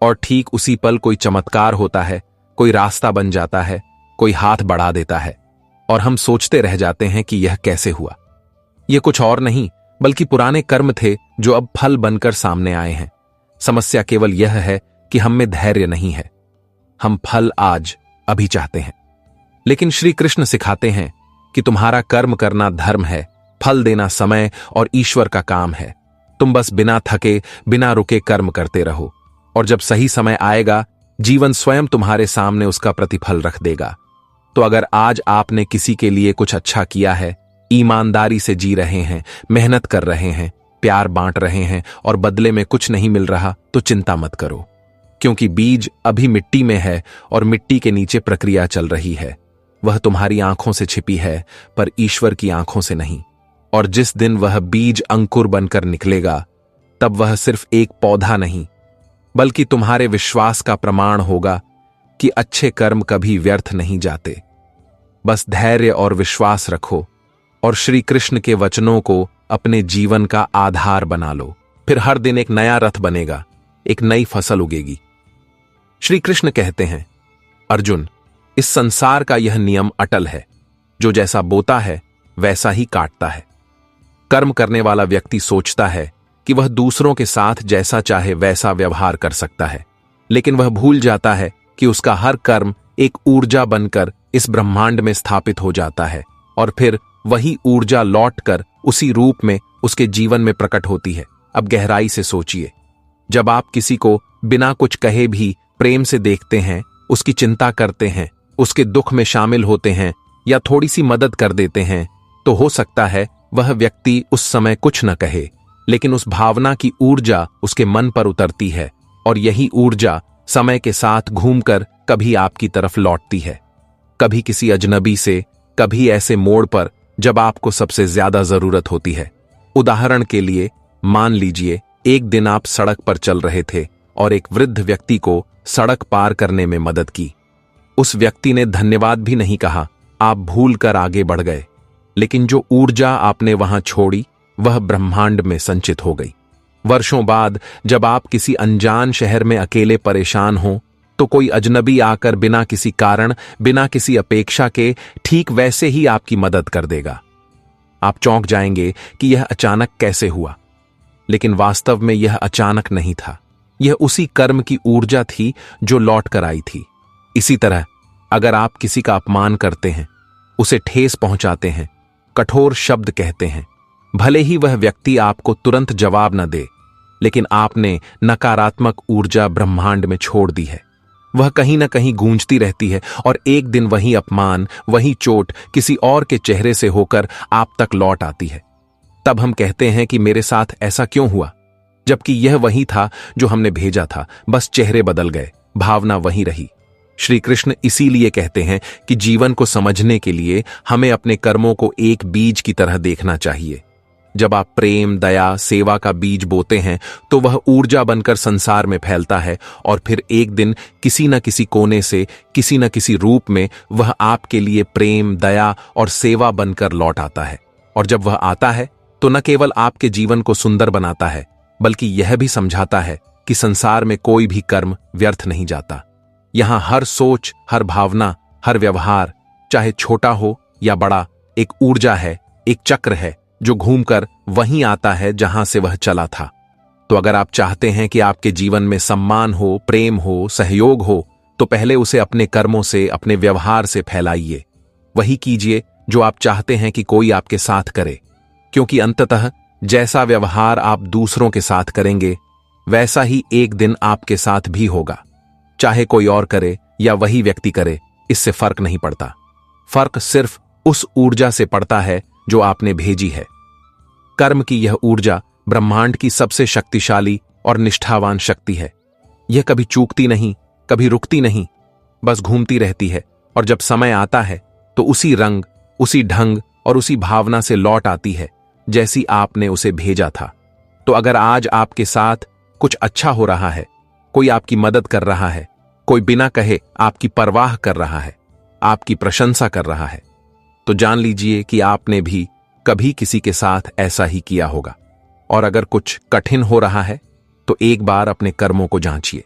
और ठीक उसी पल कोई चमत्कार होता है, कोई रास्ता बन जाता है, कोई हाथ बढ़ा देता है, और हम सोचते रह जाते हैं कि यह कैसे हुआ। यह कुछ और नहीं बल्कि पुराने कर्म थे जो अब फल बनकर सामने आए हैं। समस्या केवल यह है कि हम में धैर्य नहीं है। हम फल आज, अभी चाहते हैं, लेकिन श्री कृष्ण सिखाते हैं कि तुम्हारा कर्म करना धर्म है, फल देना समय और ईश्वर का काम है। तुम बस बिना थके, बिना रुके कर्म करते रहो, और जब सही समय आएगा, जीवन स्वयं तुम्हारे सामने उसका प्रतिफल रख देगा। तो अगर आज आपने किसी के लिए कुछ अच्छा किया है, ईमानदारी से जी रहे हैं, मेहनत कर रहे हैं, प्यार बांट रहे हैं और बदले में कुछ नहीं मिल रहा, तो चिंता मत करो, क्योंकि बीज अभी मिट्टी में है और मिट्टी के नीचे प्रक्रिया चल रही है। वह तुम्हारी आंखों से छिपी है, पर ईश्वर की आंखों से नहीं। और जिस दिन वह बीज अंकुर बनकर निकलेगा, तब वह सिर्फ एक पौधा नहीं बल्कि तुम्हारे विश्वास का प्रमाण होगा कि अच्छे कर्म कभी व्यर्थ नहीं जाते। बस धैर्य और विश्वास रखो और श्री कृष्ण के वचनों को अपने जीवन का आधार बना लो। फिर हर दिन एक नया रथ बनेगा, एक नई फसल उगेगी। श्री कृष्ण कहते हैं, अर्जुन, इस संसार का यह नियम अटल है, जो जैसा बोता है वैसा ही काटता है। कर्म करने वाला व्यक्ति सोचता है कि वह दूसरों के साथ जैसा चाहे वैसा व्यवहार कर सकता है, लेकिन वह भूल जाता है कि उसका हर कर्म एक ऊर्जा बनकर इस ब्रह्मांड में स्थापित हो जाता है, और फिर वही ऊर्जा लौटकर उसी रूप में उसके जीवन में प्रकट होती है। अब गहराई से सोचिए, जब आप किसी को बिना कुछ कहे भी प्रेम से देखते हैं, उसकी चिंता करते हैं, उसके दुख में शामिल होते हैं या थोड़ी सी मदद कर देते हैं, तो हो सकता है वह व्यक्ति उस समय कुछ न कहे, लेकिन उस भावना की ऊर्जा उसके मन पर उतरती है, और यही ऊर्जा समय के साथ घूमकर कभी आपकी तरफ लौटती है, कभी किसी अजनबी से, कभी ऐसे मोड़ पर जब आपको सबसे ज्यादा जरूरत होती है। उदाहरण के लिए, मान लीजिए एक दिन आप सड़क पर चल रहे थे और एक वृद्ध व्यक्ति को सड़क पार करने में मदद की। उस व्यक्ति ने धन्यवाद भी नहीं कहा, आप भूल कर आगे बढ़ गए, लेकिन जो ऊर्जा आपने वहां छोड़ी वह ब्रह्मांड में संचित हो गई। वर्षों बाद जब आप किसी अनजान शहर में अकेले परेशान हो, तो कोई अजनबी आकर बिना किसी कारण, बिना किसी अपेक्षा के ठीक वैसे ही आपकी मदद कर देगा। आप चौंक जाएंगे कि यह अचानक कैसे हुआ, लेकिन वास्तव में यह अचानक नहीं था। यह उसी कर्म की ऊर्जा थी जो लौट कर आई थी। इसी तरह अगर आप किसी का अपमान करते हैं, उसे ठेस पहुंचाते हैं, कठोर शब्द कहते हैं। भले ही वह व्यक्ति आपको तुरंत जवाब न दे, लेकिन आपने नकारात्मक ऊर्जा ब्रह्मांड में छोड़ दी है। वह कहीं न कहीं गूंजती रहती है और एक दिन वही अपमान, वही चोट किसी और के चेहरे से होकर आप तक लौट आती है। तब हम कहते हैं कि मेरे साथ ऐसा क्यों हुआ, जबकि यह वही था जो हमने भेजा था, बस चेहरे बदल गए, भावना वही रही। श्री कृष्ण इसीलिए कहते हैं कि जीवन को समझने के लिए हमें अपने कर्मों को एक बीज की तरह देखना चाहिए। जब आप प्रेम, दया, सेवा का बीज बोते हैं तो वह ऊर्जा बनकर संसार में फैलता है और फिर एक दिन किसी न किसी कोने से, किसी न किसी रूप में वह आपके लिए प्रेम, दया और सेवा बनकर लौट आता है। और जब वह आता है तो न केवल आपके जीवन को सुंदर बनाता है, बल्कि यह भी समझाता है कि संसार में कोई भी कर्म व्यर्थ नहीं जाता। यहां हर सोच, हर भावना, हर व्यवहार, चाहे छोटा हो या बड़ा, एक ऊर्जा है, एक चक्र है जो घूमकर वहीं आता है जहां से वह चला था। तो अगर आप चाहते हैं कि आपके जीवन में सम्मान हो, प्रेम हो, सहयोग हो, तो पहले उसे अपने कर्मों से, अपने व्यवहार से फैलाइए। वही कीजिए जो आप चाहते हैं कि कोई आपके साथ करे, क्योंकि अंततः जैसा व्यवहार आप दूसरों के साथ करेंगे वैसा ही एक दिन आपके साथ भी होगा। चाहे कोई और करे या वही व्यक्ति करे, इससे फर्क नहीं पड़ता। फर्क सिर्फ उस ऊर्जा से पड़ता है जो आपने भेजी है। कर्म की यह ऊर्जा ब्रह्मांड की सबसे शक्तिशाली और निष्ठावान शक्ति है। यह कभी चूकती नहीं, कभी रुकती नहीं, बस घूमती रहती है और जब समय आता है तो उसी रंग, उसी ढंग और उसी भावना से लौट आती है जैसी आपने उसे भेजा था। तो अगर आज आपके साथ कुछ अच्छा हो रहा है, कोई आपकी मदद कर रहा है, कोई बिना कहे आपकी परवाह कर रहा है, आपकी प्रशंसा कर रहा है, तो जान लीजिए कि आपने भी कभी किसी के साथ ऐसा ही किया होगा। और अगर कुछ कठिन हो रहा है तो एक बार अपने कर्मों को जांचिए,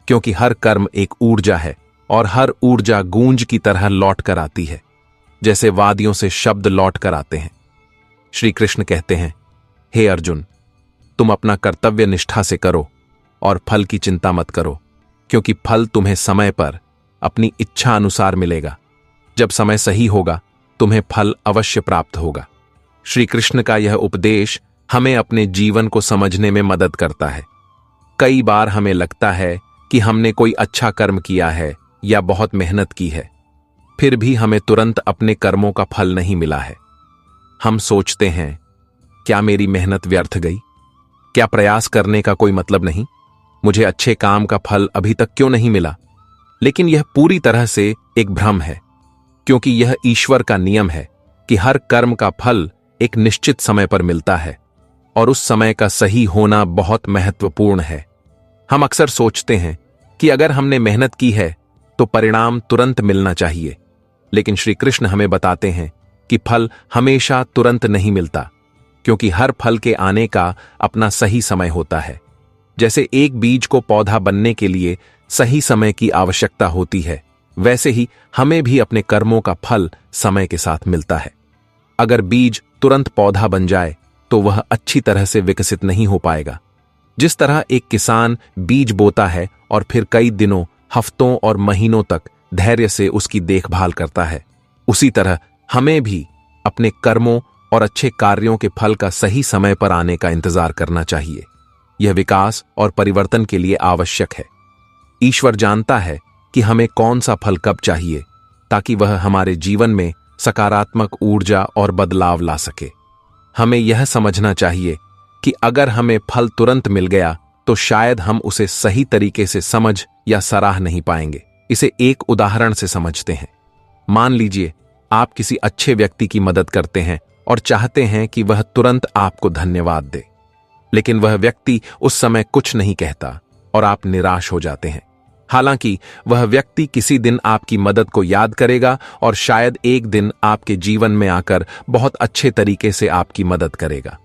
क्योंकि हर कर्म एक ऊर्जा है और हर ऊर्जा गूंज की तरह लौट कर आती है, जैसे वादियों से शब्द लौट कर आते हैं। श्री कृष्ण कहते हैं, हे अर्जुन, तुम अपना कर्तव्य निष्ठा से करो और फल की चिंता मत करो, क्योंकि फल तुम्हें समय पर अपनी इच्छा अनुसार मिलेगा। जब समय सही होगा तुम्हें फल अवश्य प्राप्त होगा। श्री कृष्ण का यह उपदेश हमें अपने जीवन को समझने में मदद करता है। कई बार हमें लगता है कि हमने कोई अच्छा कर्म किया है या बहुत मेहनत की है, फिर भी हमें तुरंत अपने कर्मों का फल नहीं मिला है। हम सोचते हैं, क्या मेरी मेहनत व्यर्थ गई? क्या प्रयास करने का कोई मतलब नहीं? मुझे अच्छे काम का फल अभी तक क्यों नहीं मिला? लेकिन यह पूरी तरह से एक भ्रम है, क्योंकि यह ईश्वर का नियम है कि हर कर्म का फल एक निश्चित समय पर मिलता है और उस समय का सही होना बहुत महत्वपूर्ण है। हम अक्सर सोचते हैं कि अगर हमने मेहनत की है तो परिणाम तुरंत मिलना चाहिए, लेकिन श्री कृष्ण हमें बताते हैं कि फल हमेशा तुरंत नहीं मिलता, क्योंकि हर फल के आने का अपना सही समय होता है। जैसे एक बीज को पौधा बनने के लिए सही समय की आवश्यकता होती है, वैसे ही हमें भी अपने कर्मों का फल समय के साथ मिलता है। अगर बीज तुरंत पौधा बन जाए तो वह अच्छी तरह से विकसित नहीं हो पाएगा। जिस तरह एक किसान बीज बोता है और फिर कई दिनों, हफ्तों और महीनों तक धैर्य से उसकी देखभाल करता है, उसी तरह हमें भी अपने कर्मों और अच्छे कार्यों के फल का सही समय पर आने का इंतजार करना चाहिए। यह विकास और परिवर्तन के लिए आवश्यक है। ईश्वर जानता है कि हमें कौन सा फल कब चाहिए, ताकि वह हमारे जीवन में सकारात्मक ऊर्जा और बदलाव ला सके। हमें यह समझना चाहिए कि अगर हमें फल तुरंत मिल गया तो शायद हम उसे सही तरीके से समझ या सराह नहीं पाएंगे। इसे एक उदाहरण से समझते हैं। मान लीजिए आप किसी अच्छे व्यक्ति की मदद करते हैं और चाहते हैं कि वह तुरंत आपको धन्यवाद दे, लेकिन वह व्यक्ति उस समय कुछ नहीं कहता और आप निराश हो जाते हैं। हालांकि वह व्यक्ति किसी दिन आपकी मदद को याद करेगा और शायद एक दिन आपके जीवन में आकर बहुत अच्छे तरीके से आपकी मदद करेगा।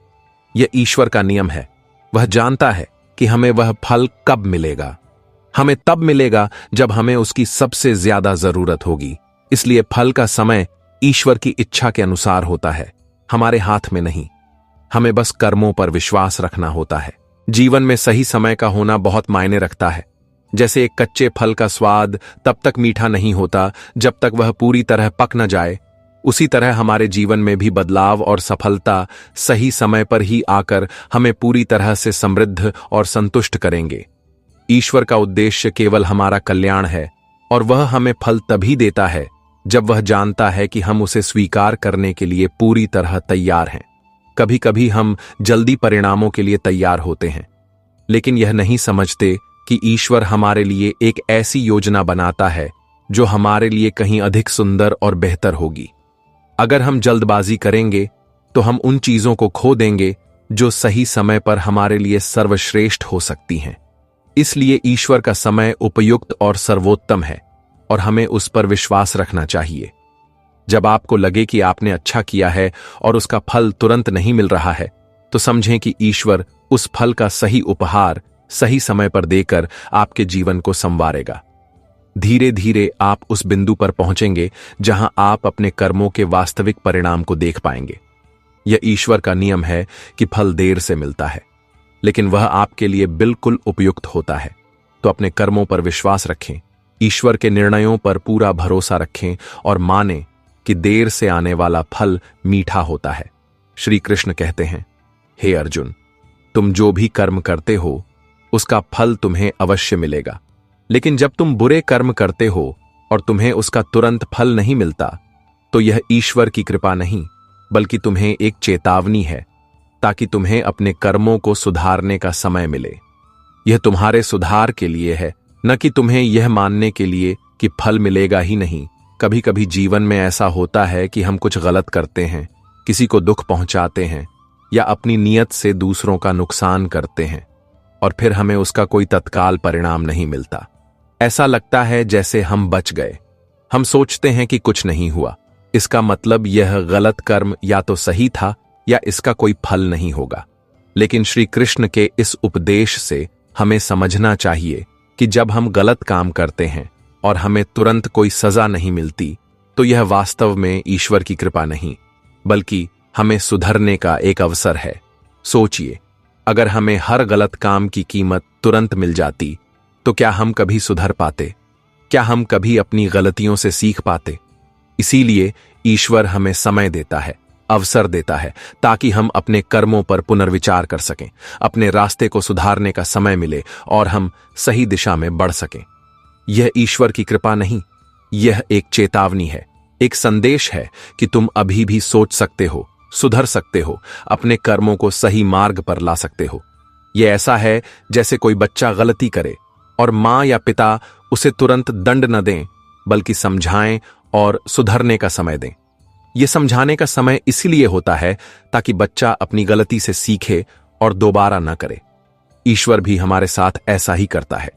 यह ईश्वर का नियम है। वह जानता है कि हमें वह फल कब मिलेगा। हमें तब मिलेगा जब हमें उसकी सबसे ज्यादा जरूरत होगी। इसलिए फल का समय ईश्वर की इच्छा के अनुसार होता है, हमारे हाथ में नहीं। हमें बस कर्मों पर विश्वास रखना होता है। जीवन में सही समय का होना बहुत मायने रखता है। जैसे एक कच्चे फल का स्वाद तब तक मीठा नहीं होता जब तक वह पूरी तरह पक न जाए, उसी तरह हमारे जीवन में भी बदलाव और सफलता सही समय पर ही आकर हमें पूरी तरह से समृद्ध और संतुष्ट करेंगे। ईश्वर का उद्देश्य केवल हमारा कल्याण है और वह हमें फल तभी देता है जब वह जानता है कि हम उसे स्वीकार करने के लिए पूरी तरह तैयार हैं। कभी कभी हम जल्दी परिणामों के लिए तैयार होते हैं, लेकिन यह नहीं समझते कि ईश्वर हमारे लिए एक ऐसी योजना बनाता है जो हमारे लिए कहीं अधिक सुंदर और बेहतर होगी। अगर हम जल्दबाजी करेंगे तो हम उन चीजों को खो देंगे जो सही समय पर हमारे लिए सर्वश्रेष्ठ हो सकती हैं। इसलिए ईश्वर का समय उपयुक्त और सर्वोत्तम है और हमें उस पर विश्वास रखना चाहिए। जब आपको लगे कि आपने अच्छा किया है और उसका फल तुरंत नहीं मिल रहा है, तो समझें कि ईश्वर उस फल का सही उपहार सही समय पर देकर आपके जीवन को संवारेगा। धीरे धीरे आप उस बिंदु पर पहुंचेंगे जहां आप अपने कर्मों के वास्तविक परिणाम को देख पाएंगे। यह ईश्वर का नियम है कि फल देर से मिलता है, लेकिन वह आपके लिए बिल्कुल उपयुक्त होता है। तो अपने कर्मों पर विश्वास रखें, ईश्वर के निर्णयों पर पूरा भरोसा रखें और मानें कि देर से आने वाला फल मीठा होता है। श्री कृष्ण कहते हैं, हे अर्जुन, तुम जो भी कर्म करते हो उसका फल तुम्हें अवश्य मिलेगा, लेकिन जब तुम बुरे कर्म करते हो और तुम्हें उसका तुरंत फल नहीं मिलता, तो यह ईश्वर की कृपा नहीं बल्कि तुम्हें एक चेतावनी है, ताकि तुम्हें अपने कर्मों को सुधारने का समय मिले। यह तुम्हारे सुधार के लिए है, न कि तुम्हें यह मानने के लिए कि फल मिलेगा ही नहीं। कभी कभी जीवन में ऐसा होता है कि हम कुछ गलत करते हैं, किसी को दुख पहुंचाते हैं या अपनी नीयत से दूसरों का नुकसान करते हैं, और फिर हमें उसका कोई तत्काल परिणाम नहीं मिलता। ऐसा लगता है जैसे हम बच गए। हम सोचते हैं कि कुछ नहीं हुआ, इसका मतलब यह गलत कर्म या तो सही था या इसका कोई फल नहीं होगा। लेकिन श्री कृष्ण के इस उपदेश से हमें समझना चाहिए कि जब हम गलत काम करते हैं और हमें तुरंत कोई सजा नहीं मिलती, तो यह वास्तव में ईश्वर की कृपा नहीं बल्कि हमें सुधरने का एक अवसर है। सोचिए, अगर हमें हर गलत काम की कीमत तुरंत मिल जाती तो क्या हम कभी सुधर पाते? क्या हम कभी अपनी गलतियों से सीख पाते? इसीलिए ईश्वर हमें समय देता है, अवसर देता है, ताकि हम अपने कर्मों पर पुनर्विचार कर सकें, अपने रास्ते को सुधारने का समय मिले और हम सही दिशा में बढ़ सकें। यह ईश्वर की कृपा नहीं, यह एक चेतावनी है, एक संदेश है कि तुम अभी भी सोच सकते हो, सुधर सकते हो, अपने कर्मों को सही मार्ग पर ला सकते हो। यह ऐसा है जैसे कोई बच्चा गलती करे और मां या पिता उसे तुरंत दंड न दें, बल्कि समझाएं और सुधरने का समय दें। यह समझाने का समय इसलिए होता है ताकि बच्चा अपनी गलती से सीखे और दोबारा न करे। ईश्वर भी हमारे साथ ऐसा ही करता है।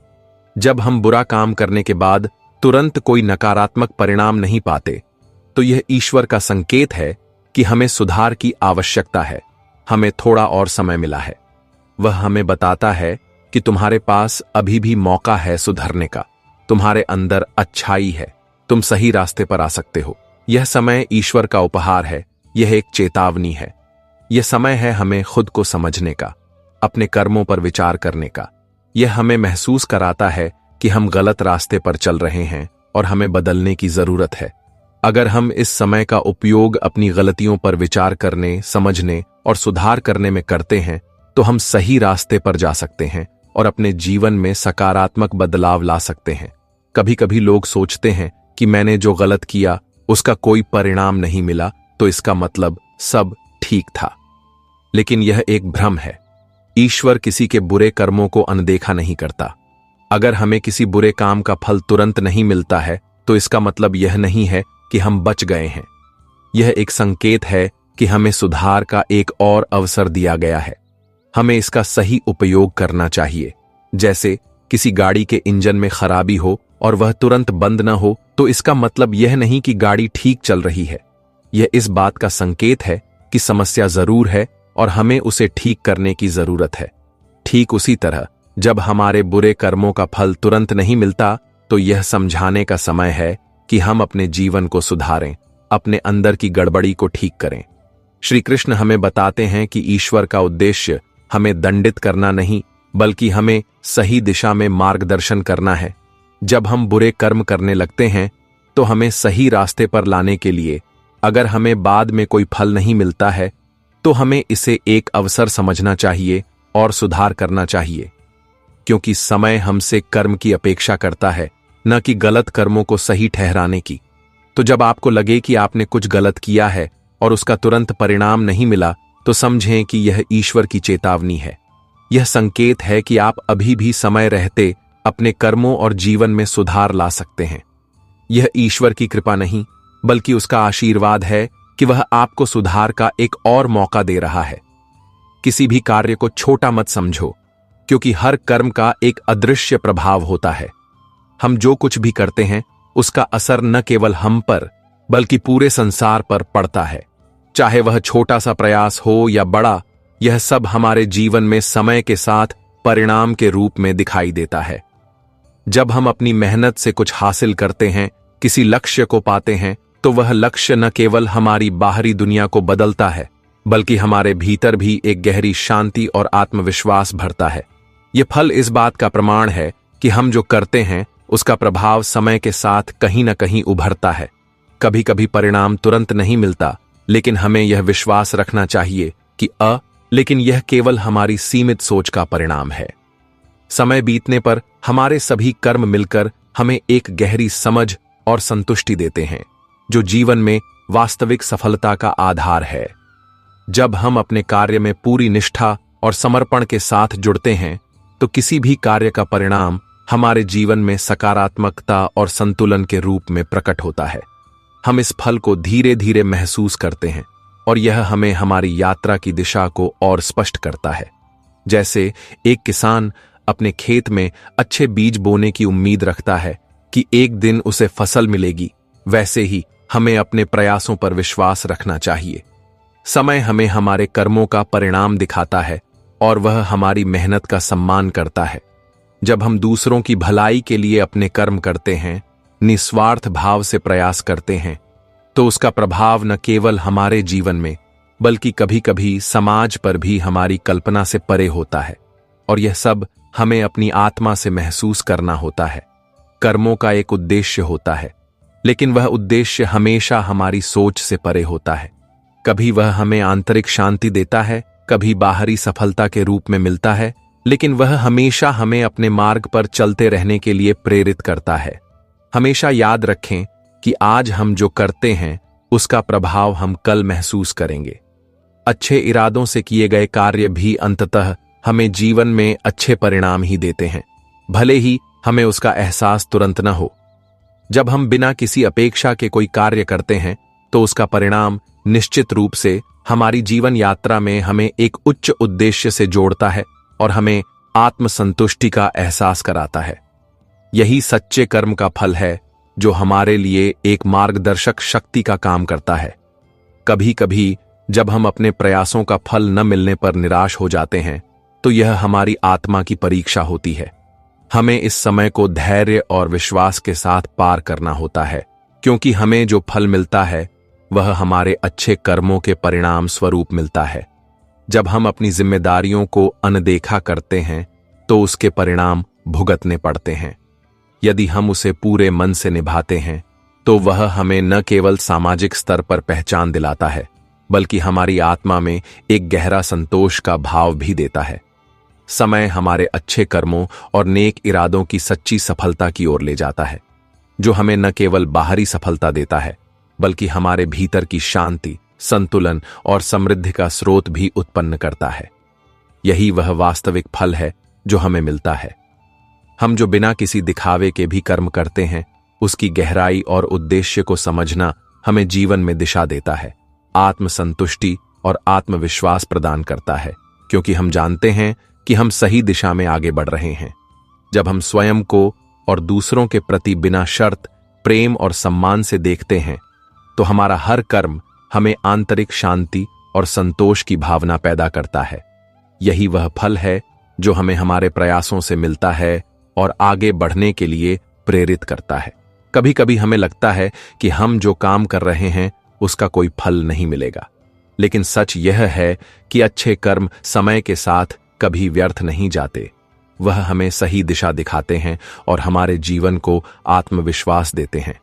जब हम बुरा काम करने के बाद तुरंत कोई नकारात्मक परिणाम नहीं पाते, तो यह ईश्वर का संकेत है कि हमें सुधार की आवश्यकता है, हमें थोड़ा और समय मिला है। वह हमें बताता है कि तुम्हारे पास अभी भी मौका है सुधरने का, तुम्हारे अंदर अच्छाई है, तुम सही रास्ते पर आ सकते हो। यह समय ईश्वर का उपहार है, यह एक चेतावनी है। यह समय है हमें खुद को समझने का, अपने कर्मों पर विचार करने का। यह हमें महसूस कराता है कि हम गलत रास्ते पर चल रहे हैं और हमें बदलने की जरूरत है। अगर हम इस समय का उपयोग अपनी गलतियों पर विचार करने, समझने और सुधार करने में करते हैं, तो हम सही रास्ते पर जा सकते हैं और अपने जीवन में सकारात्मक बदलाव ला सकते हैं। कभी कभी लोग सोचते हैं कि मैंने जो गलत किया उसका कोई परिणाम नहीं मिला, तो इसका मतलब सब ठीक था। लेकिन यह एक भ्रम है। ईश्वर किसी के बुरे कर्मों को अनदेखा नहीं करता। अगर हमें किसी बुरे काम का फल तुरंत नहीं मिलता है, तो इसका मतलब यह नहीं है कि हम बच गए हैं। यह एक संकेत है कि हमें सुधार का एक और अवसर दिया गया है। हमें इसका सही उपयोग करना चाहिए। जैसे किसी गाड़ी के इंजन में खराबी हो और वह तुरंत बंद न हो, तो इसका मतलब यह नहीं कि गाड़ी ठीक चल रही है। यह इस बात का संकेत है कि समस्या जरूर है और हमें उसे ठीक करने की जरूरत है। ठीक उसी तरह जब हमारे बुरे कर्मों का फल तुरंत नहीं मिलता, तो यह समझाने का समय है कि हम अपने जीवन को सुधारें, अपने अंदर की गड़बड़ी को ठीक करें। श्री कृष्ण हमें बताते हैं कि ईश्वर का उद्देश्य हमें दंडित करना नहीं, बल्कि हमें सही दिशा में मार्गदर्शन करना है। जब हम बुरे कर्म करने लगते हैं, तो हमें सही रास्ते पर लाने के लिए अगर हमें बाद में कोई फल नहीं मिलता है तो हमें इसे एक अवसर समझना चाहिए और सुधार करना चाहिए, क्योंकि समय हमसे कर्म की अपेक्षा करता है, न कि गलत कर्मों को सही ठहराने की। तो जब आपको लगे कि आपने कुछ गलत किया है और उसका तुरंत परिणाम नहीं मिला, तो समझें कि यह ईश्वर की चेतावनी है। यह संकेत है कि आप अभी भी समय रहते अपने कर्मों और जीवन में सुधार ला सकते हैं। यह ईश्वर की कृपा नहीं, बल्कि उसका आशीर्वाद है कि वह आपको सुधार का एक और मौका दे रहा है। किसी भी कार्य को छोटा मत समझो, क्योंकि हर कर्म का एक अदृश्य प्रभाव होता है। हम जो कुछ भी करते हैं उसका असर न केवल हम पर बल्कि पूरे संसार पर पड़ता है। चाहे वह छोटा सा प्रयास हो या बड़ा, यह सब हमारे जीवन में समय के साथ परिणाम के रूप में दिखाई देता है। जब हम अपनी मेहनत से कुछ हासिल करते हैं, किसी लक्ष्य को पाते हैं, तो वह लक्ष्य न केवल हमारी बाहरी दुनिया को बदलता है, बल्कि हमारे भीतर भी एक गहरी शांति और आत्मविश्वास भरता है। यह फल इस बात का प्रमाण है कि हम जो करते हैं उसका प्रभाव समय के साथ कहीं न कहीं उभरता है। कभी कभी परिणाम तुरंत नहीं मिलता, लेकिन हमें यह विश्वास रखना चाहिए कि लेकिन यह केवल हमारी सीमित सोच का परिणाम है। समय बीतने पर हमारे सभी कर्म मिलकर हमें एक गहरी समझ और संतुष्टि देते हैं, जो जीवन में वास्तविक सफलता का आधार है। जब हम अपने कार्य में पूरी निष्ठा और समर्पण के साथ जुड़ते हैं, तो किसी भी कार्य का परिणाम हमारे जीवन में सकारात्मकता और संतुलन के रूप में प्रकट होता है। हम इस फल को धीरे धीरे महसूस करते हैं और यह हमें हमारी यात्रा की दिशा को और स्पष्ट करता है। जैसे एक किसान अपने खेत में अच्छे बीज बोने की उम्मीद रखता है कि एक दिन उसे फसल मिलेगी, वैसे ही हमें अपने प्रयासों पर विश्वास रखना चाहिए। समय हमें हमारे कर्मों का परिणाम दिखाता है और वह हमारी मेहनत का सम्मान करता है। जब हम दूसरों की भलाई के लिए अपने कर्म करते हैं, निस्वार्थ भाव से प्रयास करते हैं, तो उसका प्रभाव न केवल हमारे जीवन में बल्कि कभी कभी समाज पर भी हमारी कल्पना से परे होता है। और यह सब हमें अपनी आत्मा से महसूस करना होता है। कर्मों का एक उद्देश्य होता है, लेकिन वह उद्देश्य हमेशा हमारी सोच से परे होता है। कभी वह हमें आंतरिक शांति देता है, कभी बाहरी सफलता के रूप में मिलता है, लेकिन वह हमेशा हमें अपने मार्ग पर चलते रहने के लिए प्रेरित करता है। हमेशा याद रखें कि आज हम जो करते हैं उसका प्रभाव हम कल महसूस करेंगे। अच्छे इरादों से किए गए कार्य भी अंततः हमें जीवन में अच्छे परिणाम ही देते हैं, भले ही हमें उसका एहसास तुरंत न हो। जब हम बिना किसी अपेक्षा के कोई कार्य करते हैं, तो उसका परिणाम निश्चित रूप से हमारी जीवन यात्रा में हमें एक उच्च उद्देश्य से जोड़ता है और हमें आत्मसंतुष्टि का एहसास कराता है। यही सच्चे कर्म का फल है, जो हमारे लिए एक मार्गदर्शक शक्ति का काम करता है। कभी कभी जब हम अपने प्रयासों का फल न मिलने पर निराश हो जाते हैं, तो यह हमारी आत्मा की परीक्षा होती है। हमें इस समय को धैर्य और विश्वास के साथ पार करना होता है, क्योंकि हमें जो फल मिलता है वह हमारे अच्छे कर्मों के परिणाम स्वरूप मिलता है। जब हम अपनी जिम्मेदारियों को अनदेखा करते हैं, तो उसके परिणाम भुगतने पड़ते हैं। यदि हम उसे पूरे मन से निभाते हैं, तो वह हमें न केवल सामाजिक स्तर पर पहचान दिलाता है, बल्कि हमारी आत्मा में एक गहरा संतोष का भाव भी देता है। समय हमारे अच्छे कर्मों और नेक इरादों की सच्ची सफलता की ओर ले जाता है, जो हमें न केवल बाहरी सफलता देता है, बल्कि हमारे भीतर की शांति, संतुलन और समृद्धि का स्रोत भी उत्पन्न करता है। यही वह वास्तविक फल है जो हमें मिलता है। हम जो बिना किसी दिखावे के भी कर्म करते हैं, उसकी गहराई और उद्देश्य को समझना हमें जीवन में दिशा देता है, आत्मसंतुष्टि और आत्मविश्वास प्रदान करता है, क्योंकि हम जानते हैं कि हम सही दिशा में आगे बढ़ रहे हैं। जब हम स्वयं को और दूसरों के प्रति बिना शर्त प्रेम और सम्मान से देखते हैं, तो हमारा हर कर्म हमें आंतरिक शांति और संतोष की भावना पैदा करता है। यही वह फल है जो हमें हमारे प्रयासों से मिलता है और आगे बढ़ने के लिए प्रेरित करता है। कभी कभी हमें लगता है कि हम जो काम कर रहे हैं उसका कोई फल नहीं मिलेगा, लेकिन सच यह है कि अच्छे कर्म समय के साथ कभी व्यर्थ नहीं जाते। वह हमें सही दिशा दिखाते हैं और हमारे जीवन को आत्मविश्वास देते हैं।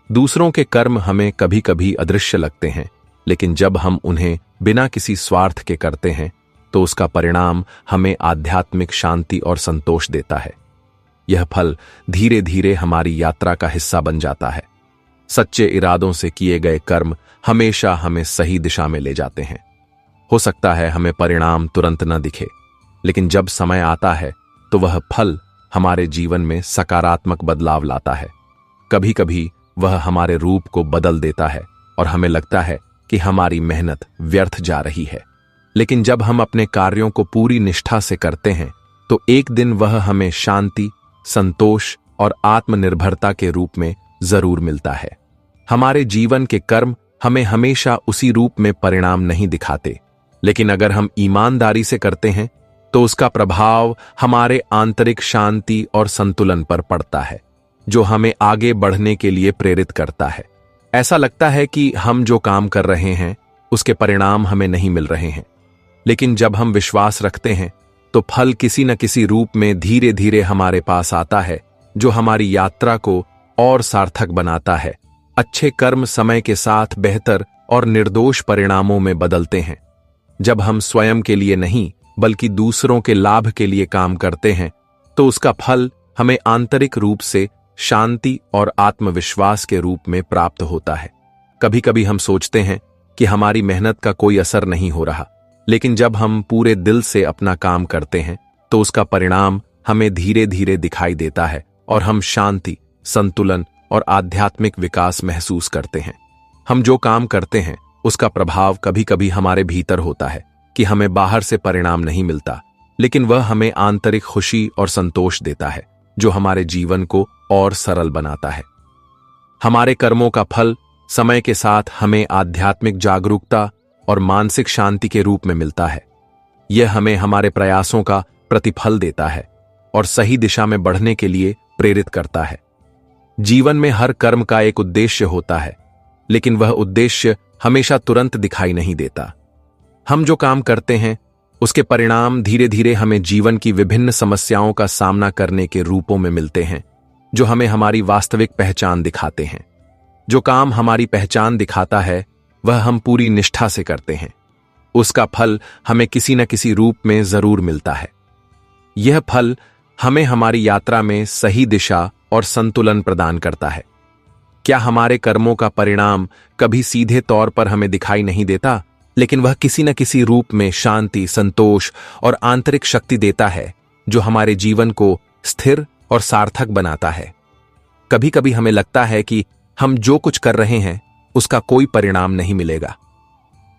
दूसरों के कर्म हमें कभी कभी अदृश्य लगते हैं, लेकिन जब हम उन्हें बिना किसी स्वार्थ के करते हैं तो उसका परिणाम हमें आध्यात्मिक शांति और संतोष देता है। यह फल धीरे धीरे हमारी यात्रा का हिस्सा बन जाता है। सच्चे इरादों से किए गए कर्म हमेशा हमें सही दिशा में ले जाते हैं। हो सकता है हमें परिणाम तुरंत न दिखे, लेकिन जब समय आता है तो वह फल हमारे जीवन में सकारात्मक बदलाव लाता है। कभी कभी वह हमारे रूप को बदल देता है और हमें लगता है कि हमारी मेहनत व्यर्थ जा रही है, लेकिन जब हम अपने कार्यों को पूरी निष्ठा से करते हैं तो एक दिन वह हमें शांति, संतोष और आत्मनिर्भरता के रूप में जरूर मिलता है। हमारे जीवन के कर्म हमें हमेशा उसी रूप में परिणाम नहीं दिखाते, लेकिन अगर हम ईमानदारी से करते हैं तो उसका प्रभाव हमारे आंतरिक शांति और संतुलन पर पड़ता है, जो हमें आगे बढ़ने के लिए प्रेरित करता है। ऐसा लगता है कि हम जो काम कर रहे हैं उसके परिणाम हमें नहीं मिल रहे हैं, लेकिन जब हम विश्वास रखते हैं तो फल किसी न किसी रूप में धीरे धीरे हमारे पास आता है, जो हमारी यात्रा को और सार्थक बनाता है। अच्छे कर्म समय के साथ बेहतर और निर्दोष परिणामों में बदलते हैं। जब हम स्वयं के लिए नहीं बल्कि दूसरों के लाभ के लिए काम करते हैं तो उसका फल हमें आंतरिक रूप से शांति और आत्मविश्वास के रूप में प्राप्त होता है। कभी कभी हम सोचते हैं कि हमारी मेहनत का कोई असर नहीं हो रहा, लेकिन जब हम पूरे दिल से अपना काम करते हैं तो उसका परिणाम हमें धीरे धीरे दिखाई देता है और हम शांति, संतुलन और आध्यात्मिक विकास महसूस करते हैं। हम जो काम करते हैं उसका प्रभाव कभी कभी हमारे भीतर होता है कि हमें बाहर से परिणाम नहीं मिलता, लेकिन वह हमें आंतरिक खुशी और संतोष देता है, जो हमारे जीवन को और सरल बनाता है। हमारे कर्मों का फल समय के साथ हमें आध्यात्मिक जागरूकता और मानसिक शांति के रूप में मिलता है। यह हमें हमारे प्रयासों का प्रतिफल देता है और सही दिशा में बढ़ने के लिए प्रेरित करता है। जीवन में हर कर्म का एक उद्देश्य होता है, लेकिन वह उद्देश्य हमेशा तुरंत दिखाई नहीं देता। हम जो काम करते हैं उसके परिणाम धीरे धीरे हमें जीवन की विभिन्न समस्याओं का सामना करने के रूपों में मिलते हैं, जो हमें हमारी वास्तविक पहचान दिखाते हैं। जो काम हमारी पहचान दिखाता है वह हम पूरी निष्ठा से करते हैं। उसका फल हमें किसी न किसी रूप में जरूर मिलता है। यह फल हमें हमारी यात्रा में सही दिशा और संतुलन प्रदान करता है। क्या हमारे कर्मों का परिणाम कभी सीधे तौर पर हमें दिखाई नहीं देता, लेकिन वह किसी न किसी रूप में शांति, संतोष और आंतरिक शक्ति देता है, जो हमारे जीवन को स्थिर और सार्थक बनाता है। कभी कभी हमें लगता है कि हम जो कुछ कर रहे हैं उसका कोई परिणाम नहीं मिलेगा,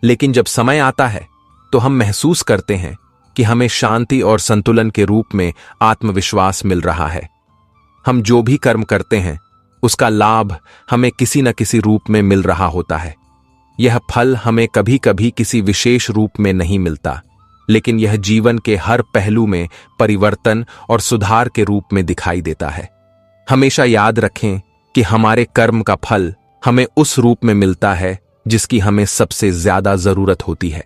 लेकिन जब समय आता है तो हम महसूस करते हैं कि हमें शांति और संतुलन के रूप में आत्मविश्वास मिल रहा है। हम जो भी कर्म करते हैं उसका लाभ हमें किसी न किसी रूप में मिल रहा होता है। यह फल हमें कभी कभी किसी विशेष रूप में नहीं मिलता, लेकिन यह जीवन के हर पहलू में परिवर्तन और सुधार के रूप में दिखाई देता है। हमेशा याद रखें कि हमारे कर्म का फल हमें उस रूप में मिलता है जिसकी हमें सबसे ज्यादा जरूरत होती है।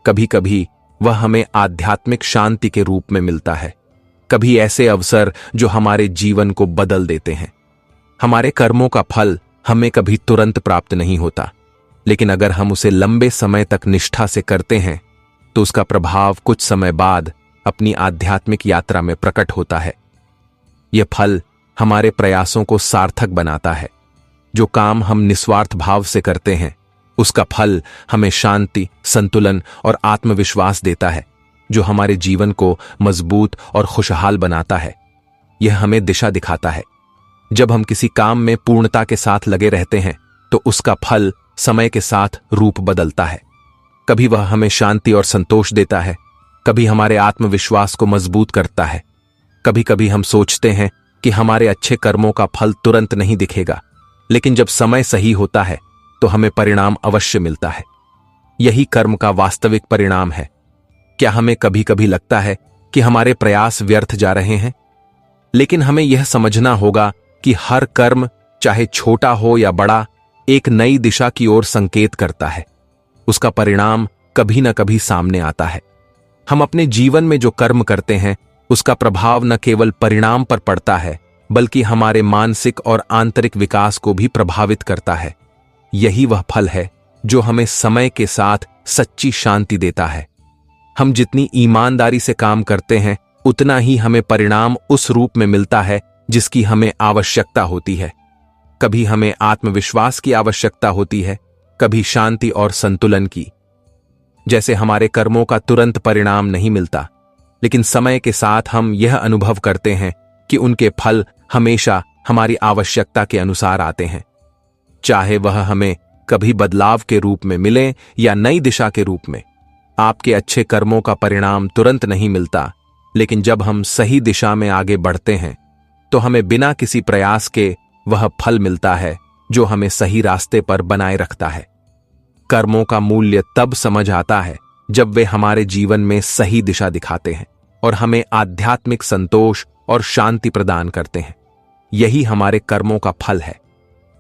कभी कभी वह हमें आध्यात्मिक शांति के रूप में मिलता है, कभी ऐसे अवसर जो हमारे जीवन को बदल देते हैं। हमारे कर्मों का फल हमें कभी तुरंत प्राप्त नहीं होता, लेकिन अगर हम उसे लंबे समय तक निष्ठा से करते हैं तो उसका प्रभाव कुछ समय बाद अपनी आध्यात्मिक यात्रा में प्रकट होता है। यह फल हमारे प्रयासों को सार्थक बनाता है। जो काम हम निस्वार्थ भाव से करते हैं उसका फल हमें शांति, संतुलन और आत्मविश्वास देता है, जो हमारे जीवन को मजबूत और खुशहाल बनाता है। यह हमें दिशा दिखाता है। जब हम किसी काम में पूर्णता के साथ लगे रहते हैं तो उसका फल समय के साथ रूप बदलता है। कभी वह हमें शांति और संतोष देता है, कभी हमारे आत्मविश्वास को मजबूत करता है। कभी कभी हम सोचते हैं कि हमारे अच्छे कर्मों का फल तुरंत नहीं दिखेगा, लेकिन जब समय सही होता है तो हमें परिणाम अवश्य मिलता है। यही कर्म का वास्तविक परिणाम है। क्या हमें कभी कभी लगता है कि हमारे प्रयास व्यर्थ जा रहे हैं? लेकिन हमें यह समझना होगा कि हर कर्म, चाहे छोटा हो या बड़ा, एक नई दिशा की ओर संकेत करता है। उसका परिणाम कभी न कभी सामने आता है। हम अपने जीवन में जो कर्म करते हैं उसका प्रभाव न केवल परिणाम पर पड़ता है, बल्कि हमारे मानसिक और आंतरिक विकास को भी प्रभावित करता है। यही वह फल है जो हमें समय के साथ सच्ची शांति देता है। हम जितनी ईमानदारी से काम करते हैं, उतना ही हमें परिणाम उस रूप में मिलता है जिसकी हमें आवश्यकता होती है। कभी हमें आत्मविश्वास की आवश्यकता होती है, कभी शांति और संतुलन की। जैसे हमारे कर्मों का तुरंत परिणाम नहीं मिलता, लेकिन समय के साथ हम यह अनुभव करते हैं कि उनके फल हमेशा हमारी आवश्यकता के अनुसार आते हैं। चाहे वह हमें कभी बदलाव के रूप में मिले या नई दिशा के रूप में। आपके अच्छे कर्मों का परिणाम तुरंत नहीं मिलता, लेकिन जब हम सही दिशा में आगे बढ़ते हैं तो हमें बिना किसी प्रयास के वह फल मिलता है जो हमें सही रास्ते पर बनाए रखता है। कर्मों का मूल्य तब समझ आता है जब वे हमारे जीवन में सही दिशा दिखाते हैं और हमें आध्यात्मिक संतोष और शांति प्रदान करते हैं। यही हमारे कर्मों का फल है।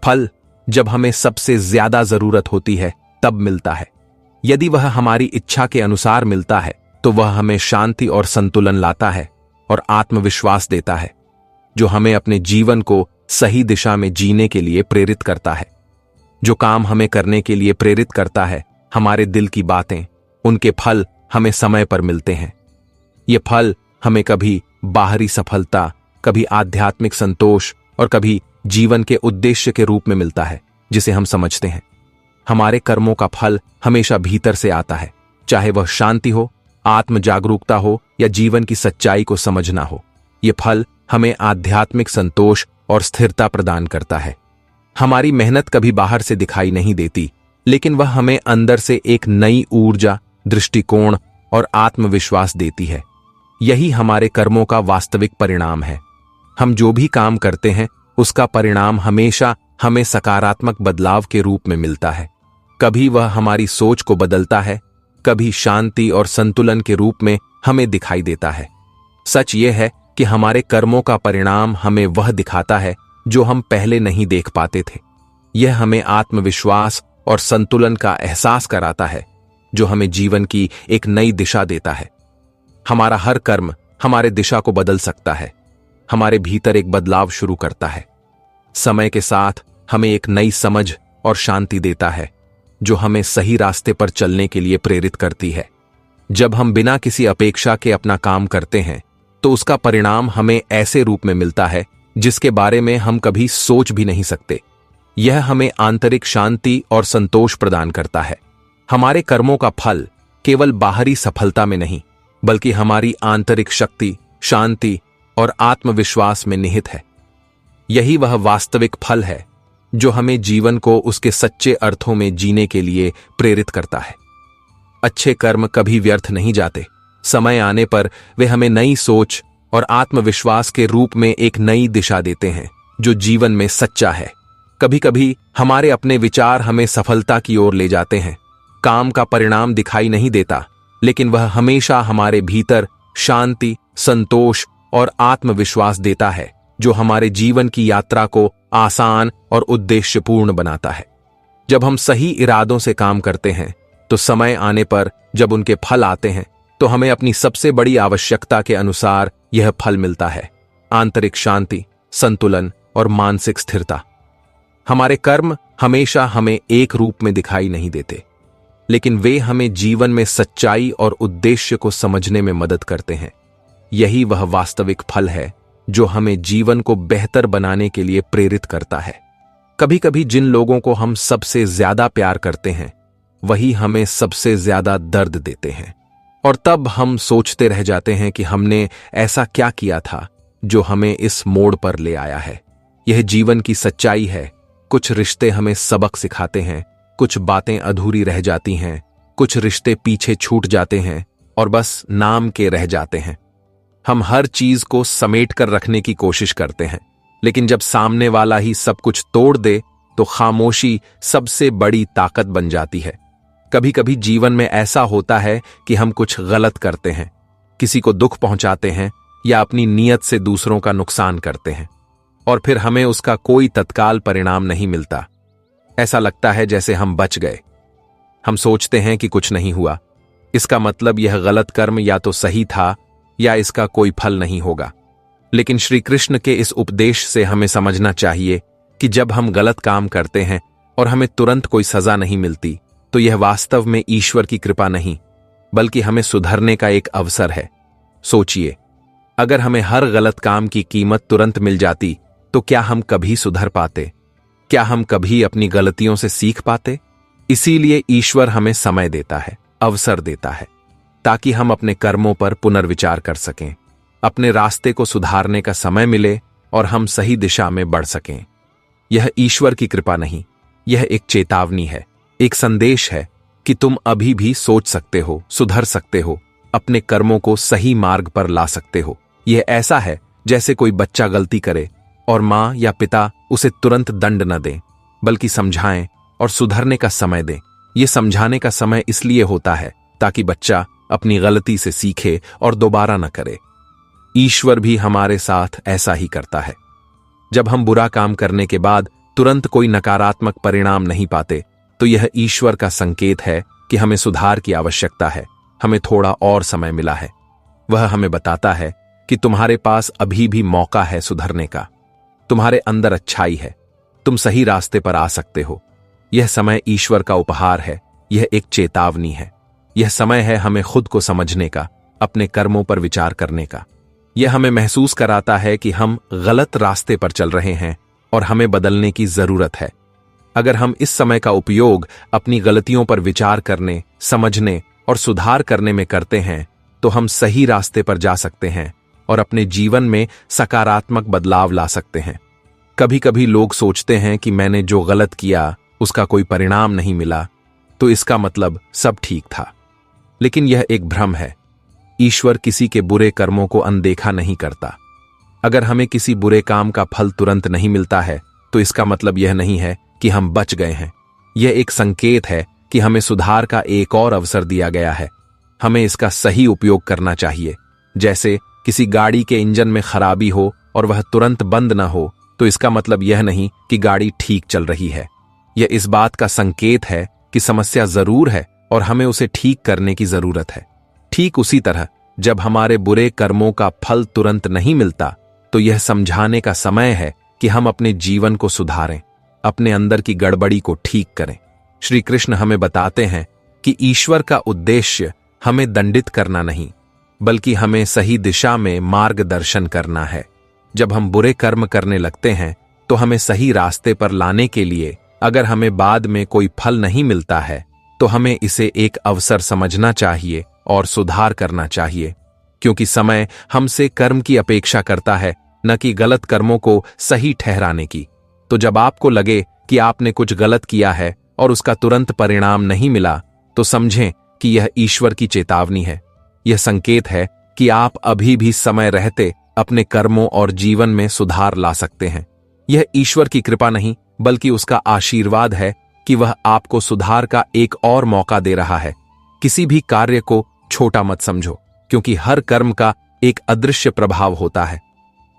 फल जब हमें सबसे ज्यादा जरूरत होती है तब मिलता है। यदि वह हमारी इच्छा के अनुसार मिलता है तो वह हमें शांति और संतुलन लाता है और आत्मविश्वास देता है, जो हमें अपने जीवन को सही दिशा में जीने के लिए प्रेरित करता है। जो काम हमें करने के लिए प्रेरित करता है, हमारे दिल की बातें, उनके फल हमें समय पर मिलते हैं। ये फल हमें कभी बाहरी सफलता, कभी आध्यात्मिक संतोष और कभी जीवन के उद्देश्य के रूप में मिलता है, जिसे हम समझते हैं। हमारे कर्मों का फल हमेशा भीतर से आता है, चाहे वह शांति हो, आत्म जागरूकता हो या जीवन की सच्चाई को समझना हो। ये फल हमें आध्यात्मिक संतोष और स्थिरता प्रदान करता है। हमारी मेहनत कभी बाहर से दिखाई नहीं देती, लेकिन वह हमें अंदर से एक नई ऊर्जा, दृष्टिकोण और आत्मविश्वास देती है। यही हमारे कर्मों का वास्तविक परिणाम है। हम जो भी काम करते हैं, उसका परिणाम हमेशा हमें सकारात्मक बदलाव के रूप में मिलता है। कभी वह हमारी सोच को बदलता है, कभी शांति और संतुलन के रूप में हमें दिखाई देता है। सच यह है कि हमारे कर्मों का परिणाम हमें वह दिखाता है जो हम पहले नहीं देख पाते थे। यह हमें आत्मविश्वास और संतुलन का एहसास कराता है, जो हमें जीवन की एक नई दिशा देता है। हमारा हर कर्म हमारे दिशा को बदल सकता है, हमारे भीतर एक बदलाव शुरू करता है। समय के साथ हमें एक नई समझ और शांति देता है, जो हमें सही रास्ते पर चलने के लिए प्रेरित करती है। जब हम बिना किसी अपेक्षा के अपना काम करते हैं, तो उसका परिणाम हमें ऐसे रूप में मिलता है जिसके बारे में हम कभी सोच भी नहीं सकते। यह हमें आंतरिक शांति और संतोष प्रदान करता है। हमारे कर्मों का फल केवल बाहरी सफलता में नहीं, बल्कि हमारी आंतरिक शक्ति, शांति और आत्मविश्वास में निहित है। यही वह वास्तविक फल है जो हमें जीवन को उसके सच्चे अर्थों में जीने के लिए प्रेरित करता है। अच्छे कर्म कभी व्यर्थ नहीं जाते। समय आने पर वे हमें नई सोच और आत्मविश्वास के रूप में एक नई दिशा देते हैं, जो जीवन में सच्चा है। कभी कभी हमारे अपने विचार हमें सफलता की ओर ले जाते हैं। काम का परिणाम दिखाई नहीं देता, लेकिन वह हमेशा हमारे भीतर शांति, संतोष और आत्मविश्वास देता है, जो हमारे जीवन की यात्रा को आसान और उद्देश्यपूर्ण बनाता है। जब हम सही इरादों से काम करते हैं, तो समय आने पर जब उनके फल आते हैं, तो हमें अपनी सबसे बड़ी आवश्यकता के अनुसार यह फल मिलता है: आंतरिक शांति, संतुलन और मानसिक स्थिरता। हमारे कर्म हमेशा हमें एक रूप में दिखाई नहीं देते, लेकिन वे हमें जीवन में सच्चाई और उद्देश्य को समझने में मदद करते हैं। यही वह वास्तविक फल है जो हमें जीवन को बेहतर बनाने के लिए प्रेरित करता है। कभी कभी जिन लोगों को हम सबसे ज्यादा प्यार करते हैं, वही हमें सबसे ज्यादा दर्द देते हैं, और तब हम सोचते रह जाते हैं कि हमने ऐसा क्या किया था जो हमें इस मोड़ पर ले आया है। यह जीवन की सच्चाई है। कुछ रिश्ते हमें सबक सिखाते हैं, कुछ बातें अधूरी रह जाती हैं, कुछ रिश्ते पीछे छूट जाते हैं और बस नाम के रह जाते हैं। हम हर चीज को समेट कर रखने की कोशिश करते हैं, लेकिन जब सामने वाला ही सब कुछ तोड़ दे, तो खामोशी सबसे बड़ी ताकत बन जाती है। कभी कभी जीवन में ऐसा होता है कि हम कुछ गलत करते हैं, किसी को दुख पहुंचाते हैं या अपनी नीयत से दूसरों का नुकसान करते हैं, और फिर हमें उसका कोई तत्काल परिणाम नहीं मिलता। ऐसा लगता है जैसे हम बच गए। हम सोचते हैं कि कुछ नहीं हुआ, इसका मतलब यह गलत कर्म या तो सही था या इसका कोई फल नहीं होगा। लेकिन श्री कृष्ण के इस उपदेश से हमें समझना चाहिए कि जब हम गलत काम करते हैं और हमें तुरंत कोई सजा नहीं मिलती, तो यह वास्तव में ईश्वर की कृपा नहीं, बल्कि हमें सुधरने का एक अवसर है। सोचिए, अगर हमें हर गलत काम की कीमत तुरंत मिल जाती, तो क्या हम कभी सुधर पाते? क्या हम कभी अपनी गलतियों से सीख पाते? इसीलिए ईश्वर हमें समय देता है, अवसर देता है, ताकि हम अपने कर्मों पर पुनर्विचार कर सकें, अपने रास्ते को सुधारने का समय मिले और हम सही दिशा में बढ़ सकें। यह ईश्वर की कृपा नहीं, यह एक चेतावनी है, एक संदेश है कि तुम अभी भी सोच सकते हो, सुधर सकते हो, अपने कर्मों को सही मार्ग पर ला सकते हो। यह ऐसा है जैसे कोई बच्चा गलती करे और माँ या पिता उसे तुरंत दंड न दें, बल्कि समझाएं और सुधरने का समय दें। यह समझाने का समय इसलिए होता है ताकि बच्चा अपनी गलती से सीखे और दोबारा न करे। ईश्वर भी हमारे साथ ऐसा ही करता है। जब हम बुरा काम करने के बाद तुरंत कोई नकारात्मक परिणाम नहीं पाते, तो यह ईश्वर का संकेत है कि हमें सुधार की आवश्यकता है, हमें थोड़ा और समय मिला है। वह हमें बताता है कि तुम्हारे पास अभी भी मौका है सुधरने का, तुम्हारे अंदर अच्छाई है, तुम सही रास्ते पर आ सकते हो। यह समय ईश्वर का उपहार है, यह एक चेतावनी है। यह समय है हमें खुद को समझने का, अपने कर्मों पर विचार करने का। यह हमें महसूस कराता है कि हम गलत रास्ते पर चल रहे हैं और हमें बदलने की जरूरत है। अगर हम इस समय का उपयोग अपनी गलतियों पर विचार करने, समझने और सुधार करने में करते हैं, तो हम सही रास्ते पर जा सकते हैं और अपने जीवन में सकारात्मक बदलाव ला सकते हैं। कभी कभी लोग सोचते हैं कि मैंने जो गलत किया उसका कोई परिणाम नहीं मिला, तो इसका मतलब सब ठीक था। लेकिन यह एक भ्रम है। ईश्वर किसी के बुरे कर्मों को अनदेखा नहीं करता। अगर हमें किसी बुरे काम का फल तुरंत नहीं मिलता है, तो इसका मतलब यह नहीं है कि हम बच गए हैं। यह एक संकेत है कि हमें सुधार का एक और अवसर दिया गया है। हमें इसका सही उपयोग करना चाहिए। जैसे किसी गाड़ी के इंजन में खराबी हो और वह तुरंत बंद न हो, तो इसका मतलब यह नहीं कि गाड़ी ठीक चल रही है। यह इस बात का संकेत है कि समस्या जरूर है और हमें उसे ठीक करने की जरूरत है। ठीक उसी तरह जब हमारे बुरे कर्मों का फल तुरंत नहीं मिलता, तो यह समझाने का समय है कि हम अपने जीवन को सुधारें, अपने अंदर की गड़बड़ी को ठीक करें। श्री कृष्ण हमें बताते हैं कि ईश्वर का उद्देश्य हमें दंडित करना नहीं, बल्कि हमें सही दिशा में मार्गदर्शन करना है। जब हम बुरे कर्म करने लगते हैं, तो हमें सही रास्ते पर लाने के लिए अगर हमें बाद में कोई फल नहीं मिलता है, तो हमें इसे एक अवसर समझना चाहिए और सुधार करना चाहिए, क्योंकि समय हमसे कर्म की अपेक्षा करता है, न कि गलत कर्मों को सही ठहराने की। तो जब आपको लगे कि आपने कुछ गलत किया है और उसका तुरंत परिणाम नहीं मिला, तो समझें कि यह ईश्वर की चेतावनी है। यह संकेत है कि आप अभी भी समय रहते अपने कर्मों और जीवन में सुधार ला सकते हैं। यह ईश्वर की कृपा नहीं, बल्कि उसका आशीर्वाद है कि वह आपको सुधार का एक और मौका दे रहा है। किसी भी कार्य को छोटा मत समझो, क्योंकि हर कर्म का एक अदृश्य प्रभाव होता है।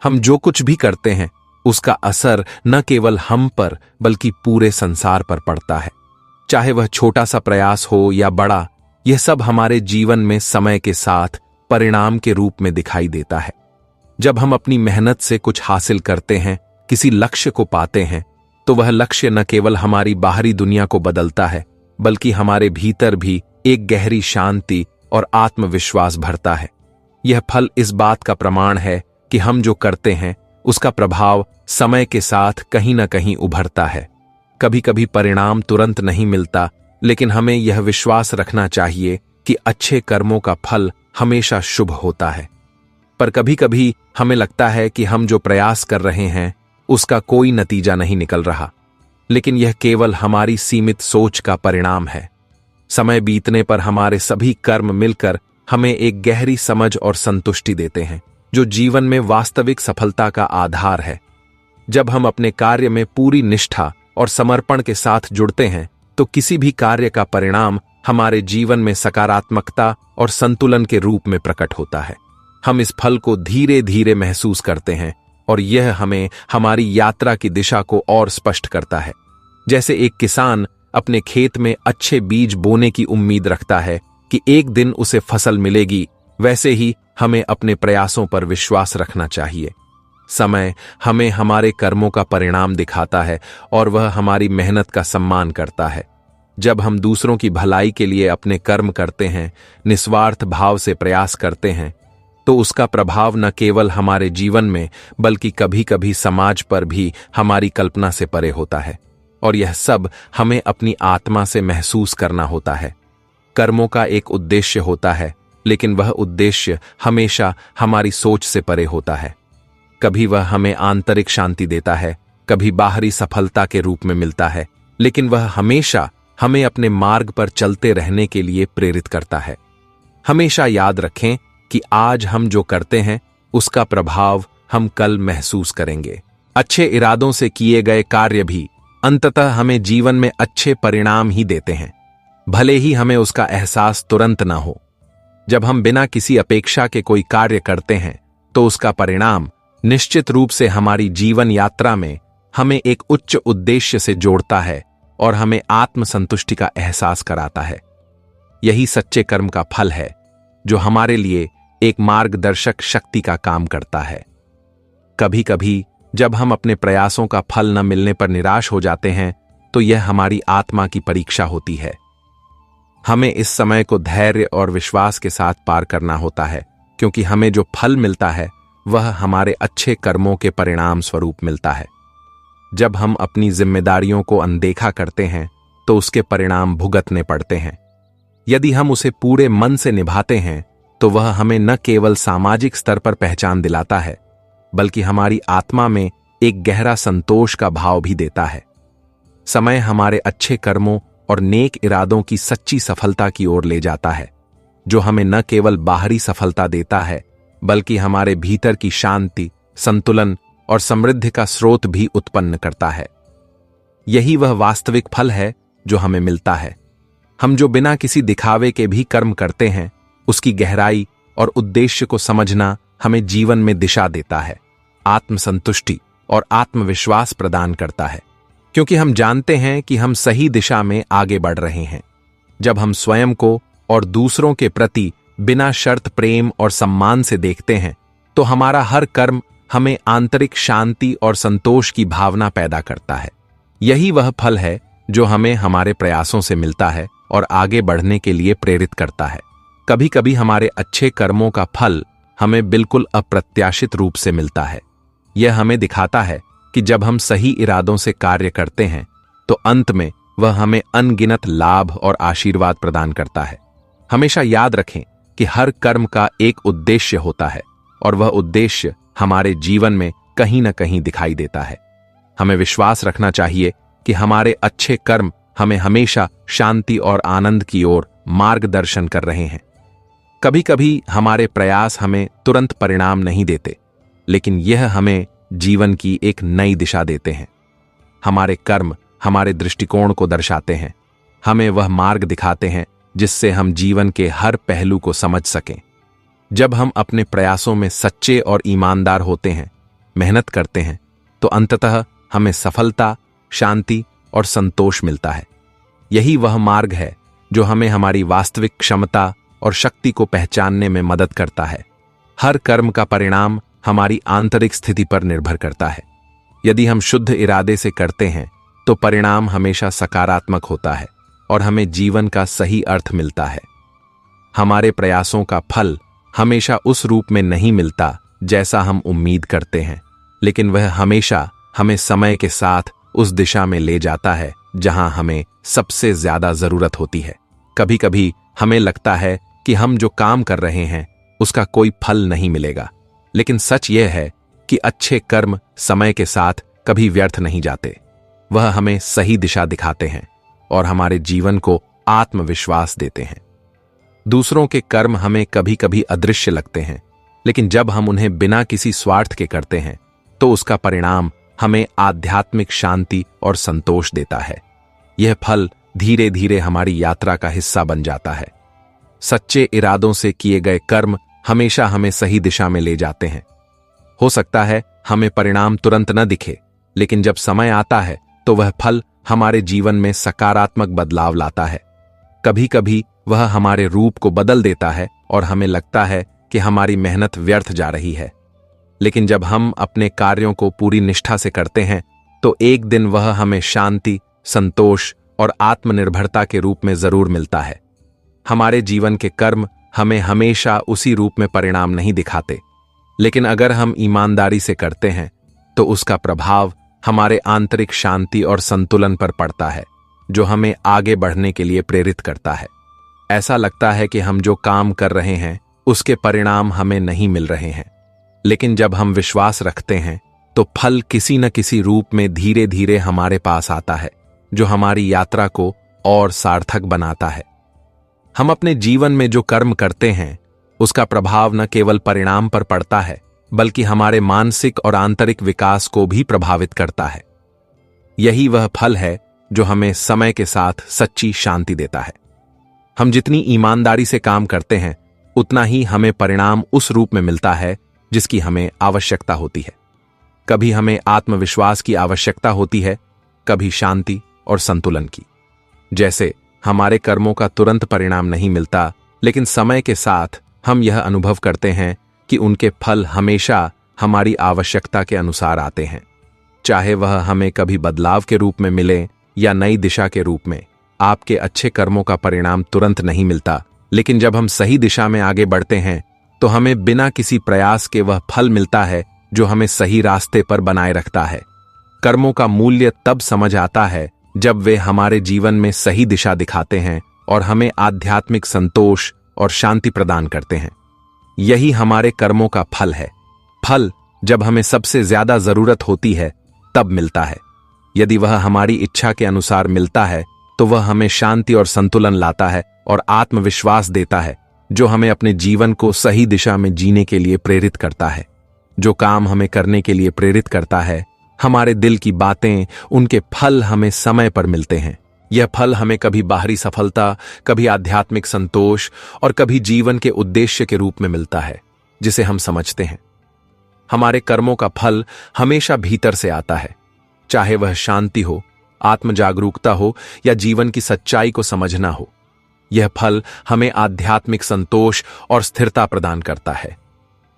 हम जो कुछ भी करते हैं, उसका असर न केवल हम पर बल्कि पूरे संसार पर पड़ता है। चाहे वह छोटा सा प्रयास हो या बड़ा, यह सब हमारे जीवन में समय के साथ परिणाम के रूप में दिखाई देता है। जब हम अपनी मेहनत से कुछ हासिल करते हैं, किसी लक्ष्य को पाते हैं, तो वह लक्ष्य न केवल हमारी बाहरी दुनिया को बदलता है, बल्कि हमारे भीतर भी एक गहरी शांति और आत्मविश्वास भरता है। यह फल इस बात का प्रमाण है कि हम जो करते हैं, उसका प्रभाव समय के साथ कहीं न कहीं उभरता है। कभी कभी परिणाम तुरंत नहीं मिलता, लेकिन हमें यह विश्वास रखना चाहिए कि अच्छे कर्मों का फल हमेशा शुभ होता है। पर कभी कभी हमें लगता है कि हम जो प्रयास कर रहे हैं, उसका कोई नतीजा नहीं निकल रहा, लेकिन यह केवल हमारी सीमित सोच का परिणाम है। समय बीतने पर हमारे सभी कर्म मिलकर हमें एक गहरी समझ और संतुष्टि देते हैं, जो जीवन में वास्तविक सफलता का आधार है। जब हम अपने कार्य में पूरी निष्ठा और समर्पण के साथ जुड़ते हैं, तो किसी भी कार्य का परिणाम हमारे जीवन में सकारात्मकता और संतुलन के रूप में प्रकट होता है। हम इस फल को धीरे धीरे महसूस करते हैं और यह हमें हमारी यात्रा की दिशा को और स्पष्ट करता है। जैसे एक किसान अपने खेत में अच्छे बीज बोने की उम्मीद रखता है कि एक दिन उसे फसल मिलेगी, वैसे ही हमें अपने प्रयासों पर विश्वास रखना चाहिए। समय हमें हमारे कर्मों का परिणाम दिखाता है और वह हमारी मेहनत का सम्मान करता है। जब हम दूसरों की भलाई के लिए अपने कर्म करते हैं, निस्वार्थ भाव से प्रयास करते हैं, तो उसका प्रभाव न केवल हमारे जीवन में बल्कि कभी कभी समाज पर भी हमारी कल्पना से परे होता है। और यह सब हमें अपनी आत्मा से महसूस करना होता है। कर्मों का एक उद्देश्य होता है, लेकिन वह उद्देश्य हमेशा हमारी सोच से परे होता है। कभी वह हमें आंतरिक शांति देता है, कभी बाहरी सफलता के रूप में मिलता है, लेकिन वह हमेशा हमें अपने मार्ग पर चलते रहने के लिए प्रेरित करता है। हमेशा याद रखें कि आज हम जो करते हैं उसका प्रभाव हम कल महसूस करेंगे। अच्छे इरादों से किए गए कार्य भी अंततः हमें जीवन में अच्छे परिणाम ही देते हैं, भले ही हमें उसका एहसास तुरंत ना हो। जब हम बिना किसी अपेक्षा के कोई कार्य करते हैं तो उसका परिणाम निश्चित रूप से हमारी जीवन यात्रा में हमें एक उच्च उद्देश्य से जोड़ता है और हमें आत्मसंतुष्टि का एहसास कराता है। यही सच्चे कर्म का फल है, जो हमारे लिए एक मार्गदर्शक शक्ति का काम करता है। कभी कभी जब हम अपने प्रयासों का फल न मिलने पर निराश हो जाते हैं, तो यह हमारी आत्मा की परीक्षा होती है। हमें इस समय को धैर्य और विश्वास के साथ पार करना होता है, क्योंकि हमें जो फल मिलता है वह हमारे अच्छे कर्मों के परिणाम स्वरूप मिलता है। जब हम अपनी जिम्मेदारियों को अनदेखा करते हैं तो उसके परिणाम भुगतने पड़ते हैं। यदि हम उसे पूरे मन से निभाते हैं तो वह हमें न केवल सामाजिक स्तर पर पहचान दिलाता है, बल्कि हमारी आत्मा में एक गहरा संतोष का भाव भी देता है। समय हमारे अच्छे कर्मों और नेक इरादों की सच्ची सफलता की ओर ले जाता है, जो हमें न केवल बाहरी सफलता देता है बल्कि हमारे भीतर की शांति, संतुलन और समृद्धि का स्रोत भी उत्पन्न करता है। यही वह वास्तविक फल है जो हमें मिलता है। हम जो बिना किसी दिखावे के भी कर्म करते हैं, उसकी गहराई और उद्देश्य को समझना हमें जीवन में दिशा देता है, आत्मसंतुष्टि और आत्मविश्वास प्रदान करता है, क्योंकि हम जानते हैं कि हम सही दिशा में आगे बढ़ रहे हैं। जब हम स्वयं को और दूसरों के प्रति बिना शर्त प्रेम और सम्मान से देखते हैं, तो हमारा हर कर्म हमें आंतरिक शांति और संतोष की भावना पैदा करता है। यही वह फल है जो हमें हमारे प्रयासों से मिलता है और आगे बढ़ने के लिए प्रेरित करता है। कभी कभी हमारे अच्छे कर्मों का फल हमें बिल्कुल अप्रत्याशित रूप से मिलता है। यह हमें दिखाता है कि जब हम सही इरादों से कार्य करते हैं तो अंत में वह हमें अनगिनत लाभ और आशीर्वाद प्रदान करता है। हमेशा याद रखें कि हर कर्म का एक उद्देश्य होता है और वह उद्देश्य हमारे जीवन में कहीं न कहीं दिखाई देता है। हमें विश्वास रखना चाहिए कि हमारे अच्छे कर्म हमें हमेशा शांति और आनंद की ओर मार्गदर्शन कर रहे हैं। कभी कभी हमारे प्रयास हमें तुरंत परिणाम नहीं देते, लेकिन यह हमें जीवन की एक नई दिशा देते हैं। हमारे कर्म हमारे दृष्टिकोण को दर्शाते हैं, हमें वह मार्ग दिखाते हैं जिससे हम जीवन के हर पहलू को समझ सकें। जब हम अपने प्रयासों में सच्चे और ईमानदार होते हैं, मेहनत करते हैं, तो अंततः हमें सफलता, शांति और संतोष मिलता है। यही वह मार्ग है जो हमें हमारी वास्तविक क्षमता और शक्ति को पहचानने में मदद करता है। हर कर्म का परिणाम हमारी आंतरिक स्थिति पर निर्भर करता है। यदि हम शुद्ध इरादे से करते हैं तो परिणाम हमेशा सकारात्मक होता है और हमें जीवन का सही अर्थ मिलता है। हमारे प्रयासों का फल हमेशा उस रूप में नहीं मिलता जैसा हम उम्मीद करते हैं, लेकिन वह हमेशा हमें समय के साथ उस दिशा में ले जाता है जहां हमें सबसे ज्यादा जरूरत होती है। कभी कभी हमें लगता है कि हम जो काम कर रहे हैं उसका कोई फल नहीं मिलेगा, लेकिन सच यह है कि अच्छे कर्म समय के साथ कभी व्यर्थ नहीं जाते। वह हमें सही दिशा दिखाते हैं और हमारे जीवन को आत्मविश्वास देते हैं। दूसरों के कर्म हमें कभी कभी अदृश्य लगते हैं, लेकिन जब हम उन्हें बिना किसी स्वार्थ के करते हैं तो उसका परिणाम हमें आध्यात्मिक शांति और संतोष देता है। यह फल धीरे धीरे हमारी यात्रा का हिस्सा बन जाता है। सच्चे इरादों से किए गए कर्म हमेशा हमें सही दिशा में ले जाते हैं। हो सकता है हमें परिणाम तुरंत न दिखे, लेकिन जब समय आता है तो वह फल हमारे जीवन में सकारात्मक बदलाव लाता है। कभी कभी वह हमारे रूप को बदल देता है और हमें लगता है कि हमारी मेहनत व्यर्थ जा रही है, लेकिन जब हम अपने कार्यों को पूरी निष्ठा से करते हैं तो एक दिन वह हमें शांति, संतोष और आत्मनिर्भरता के रूप में जरूर मिलता है। हमारे जीवन के कर्म हमें हमेशा उसी रूप में परिणाम नहीं दिखाते, लेकिन अगर हम ईमानदारी से करते हैं तो उसका प्रभाव हमारे आंतरिक शांति और संतुलन पर पड़ता है, जो हमें आगे बढ़ने के लिए प्रेरित करता है। ऐसा लगता है कि हम जो काम कर रहे हैं उसके परिणाम हमें नहीं मिल रहे हैं, लेकिन जब हम विश्वास रखते हैं तो फल किसी न किसी रूप में धीरे धीरे हमारे पास आता है, जो हमारी यात्रा को और सार्थक बनाता है। हम अपने जीवन में जो कर्म करते हैं उसका प्रभाव न केवल परिणाम पर पड़ता है, बल्कि हमारे मानसिक और आंतरिक विकास को भी प्रभावित करता है। यही वह फल है जो हमें समय के साथ सच्ची शांति देता है। हम जितनी ईमानदारी से काम करते हैं उतना ही हमें परिणाम उस रूप में मिलता है जिसकी हमें आवश्यकता होती है। कभी हमें आत्मविश्वास की आवश्यकता होती है, कभी शांति और संतुलन की। जैसे हमारे कर्मों का तुरंत परिणाम नहीं मिलता, लेकिन समय के साथ हम यह अनुभव करते हैं कि उनके फल हमेशा हमारी आवश्यकता के अनुसार आते हैं। चाहे वह हमें कभी बदलाव के रूप में मिले या नई दिशा के रूप में। आपके अच्छे कर्मों का परिणाम तुरंत नहीं मिलता, लेकिन जब हम सही दिशा में आगे बढ़ते हैं तो हमें बिना किसी प्रयास के वह फल मिलता है जो हमें सही रास्ते पर बनाए रखता है। कर्मों का मूल्य तब समझ आता है जब वे हमारे जीवन में सही दिशा दिखाते हैं और हमें आध्यात्मिक संतोष और शांति प्रदान करते हैं। यही हमारे कर्मों का फल है। फल जब हमें सबसे ज्यादा जरूरत होती है तब मिलता है। यदि वह हमारी इच्छा के अनुसार मिलता है तो वह हमें शांति और संतुलन लाता है और आत्मविश्वास देता है, जो हमें अपने जीवन को सही दिशा में जीने के लिए प्रेरित करता है। जो काम हमें करने के लिए प्रेरित करता है, हमारे दिल की बातें, उनके फल हमें समय पर मिलते हैं। यह फल हमें कभी बाहरी सफलता, कभी आध्यात्मिक संतोष और कभी जीवन के उद्देश्य के रूप में मिलता है, जिसे हम समझते हैं। हमारे कर्मों का फल हमेशा भीतर से आता है, चाहे वह शांति हो, आत्म जागरूकता हो या जीवन की सच्चाई को समझना हो। यह फल हमें आध्यात्मिक संतोष और स्थिरता प्रदान करता है।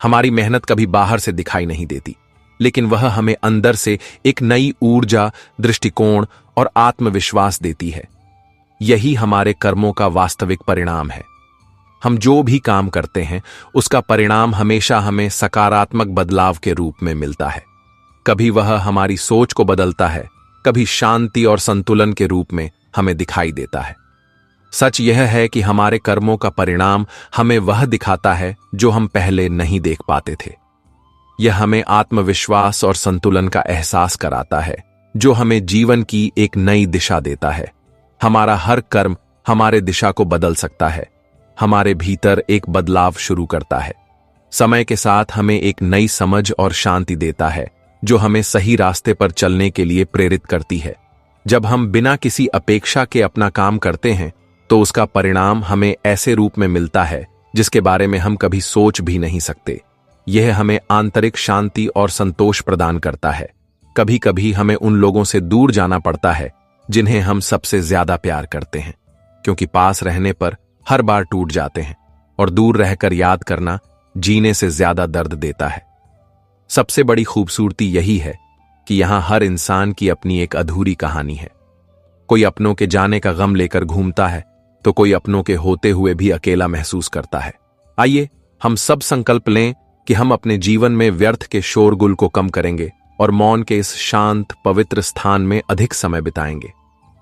हमारी मेहनत कभी बाहर से दिखाई नहीं देती, लेकिन वह हमें अंदर से एक नई ऊर्जा, दृष्टिकोण और आत्मविश्वास देती है। यही हमारे कर्मों का वास्तविक परिणाम है। हम जो भी काम करते हैं उसका परिणाम हमेशा हमें सकारात्मक बदलाव के रूप में मिलता है। कभी वह हमारी सोच को बदलता है, कभी शांति और संतुलन के रूप में हमें दिखाई देता है। सच यह है कि हमारे कर्मों का परिणाम हमें वह दिखाता है जो हम पहले नहीं देख पाते थे। यह हमें आत्मविश्वास और संतुलन का एहसास कराता है, जो हमें जीवन की एक नई दिशा देता है। हमारा हर कर्म हमारे दिशा को बदल सकता है, हमारे भीतर एक बदलाव शुरू करता है। समय के साथ हमें एक नई समझ और शांति देता है, जो हमें सही रास्ते पर चलने के लिए प्रेरित करती है। जब हम बिना किसी अपेक्षा के अपना काम करते हैं तो उसका परिणाम हमें ऐसे रूप में मिलता है जिसके बारे में हम कभी सोच भी नहीं सकते। यह हमें आंतरिक शांति और संतोष प्रदान करता है। कभी कभी हमें उन लोगों से दूर जाना पड़ता है जिन्हें हम सबसे ज्यादा प्यार करते हैं, क्योंकि पास रहने पर हर बार टूट जाते हैं और दूर रहकर याद करना जीने से ज्यादा दर्द देता है। सबसे बड़ी खूबसूरती यही है कि यहां हर इंसान की अपनी एक अधूरी कहानी है। कोई अपनों के जाने का गम लेकर घूमता है तो कोई अपनों के होते हुए भी अकेला महसूस करता है। आइए हम सब संकल्प लें कि हम अपने जीवन में व्यर्थ के शोरगुल को कम करेंगे और मौन के इस शांत पवित्र स्थान में अधिक समय बिताएंगे।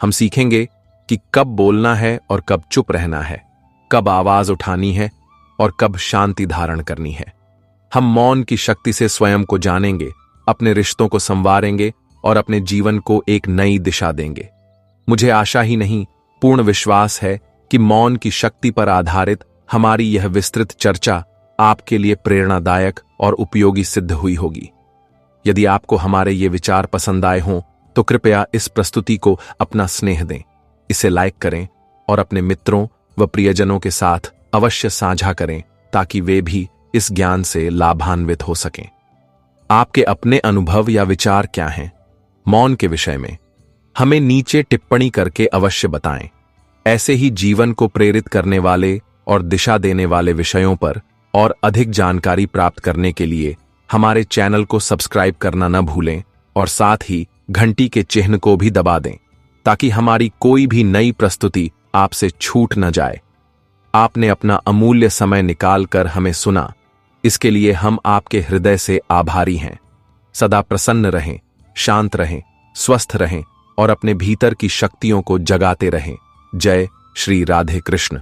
हम सीखेंगे कि कब बोलना है और कब चुप रहना है, कब आवाज उठानी है और कब शांति धारण करनी है। हम मौन की शक्ति से स्वयं को जानेंगे, अपने रिश्तों को संवारेंगे और अपने जीवन को एक नई दिशा देंगे। मुझे आशा ही नहीं, पूर्ण विश्वास है कि मौन की शक्ति पर आधारित हमारी यह विस्तृत चर्चा आपके लिए प्रेरणादायक और उपयोगी सिद्ध हुई होगी। यदि आपको हमारे ये विचार पसंद आए हों तो कृपया इस प्रस्तुति को अपना स्नेह दें, इसे लाइक करें और अपने मित्रों व प्रियजनों के साथ अवश्य साझा करें ताकि वे भी इस ज्ञान से लाभान्वित हो सकें। आपके अपने अनुभव या विचार क्या हैं मौन के विषय में? हमें नीचे टिप्पणी करके अवश्य बताएं। ऐसे ही जीवन को प्रेरित करने वाले और दिशा देने वाले विषयों पर और अधिक जानकारी प्राप्त करने के लिए हमारे चैनल को सब्सक्राइब करना न भूलें और साथ ही घंटी के चिन्ह को भी दबा दें ताकि हमारी कोई भी नई प्रस्तुति आपसे छूट न जाए। आपने अपना अमूल्य समय निकालकर हमें सुना, इसके लिए हम आपके हृदय से आभारी हैं। सदा प्रसन्न रहें, शांत रहें, स्वस्थ रहें और अपने भीतर की शक्तियों को जगाते रहें। जय श्री राधे कृष्ण।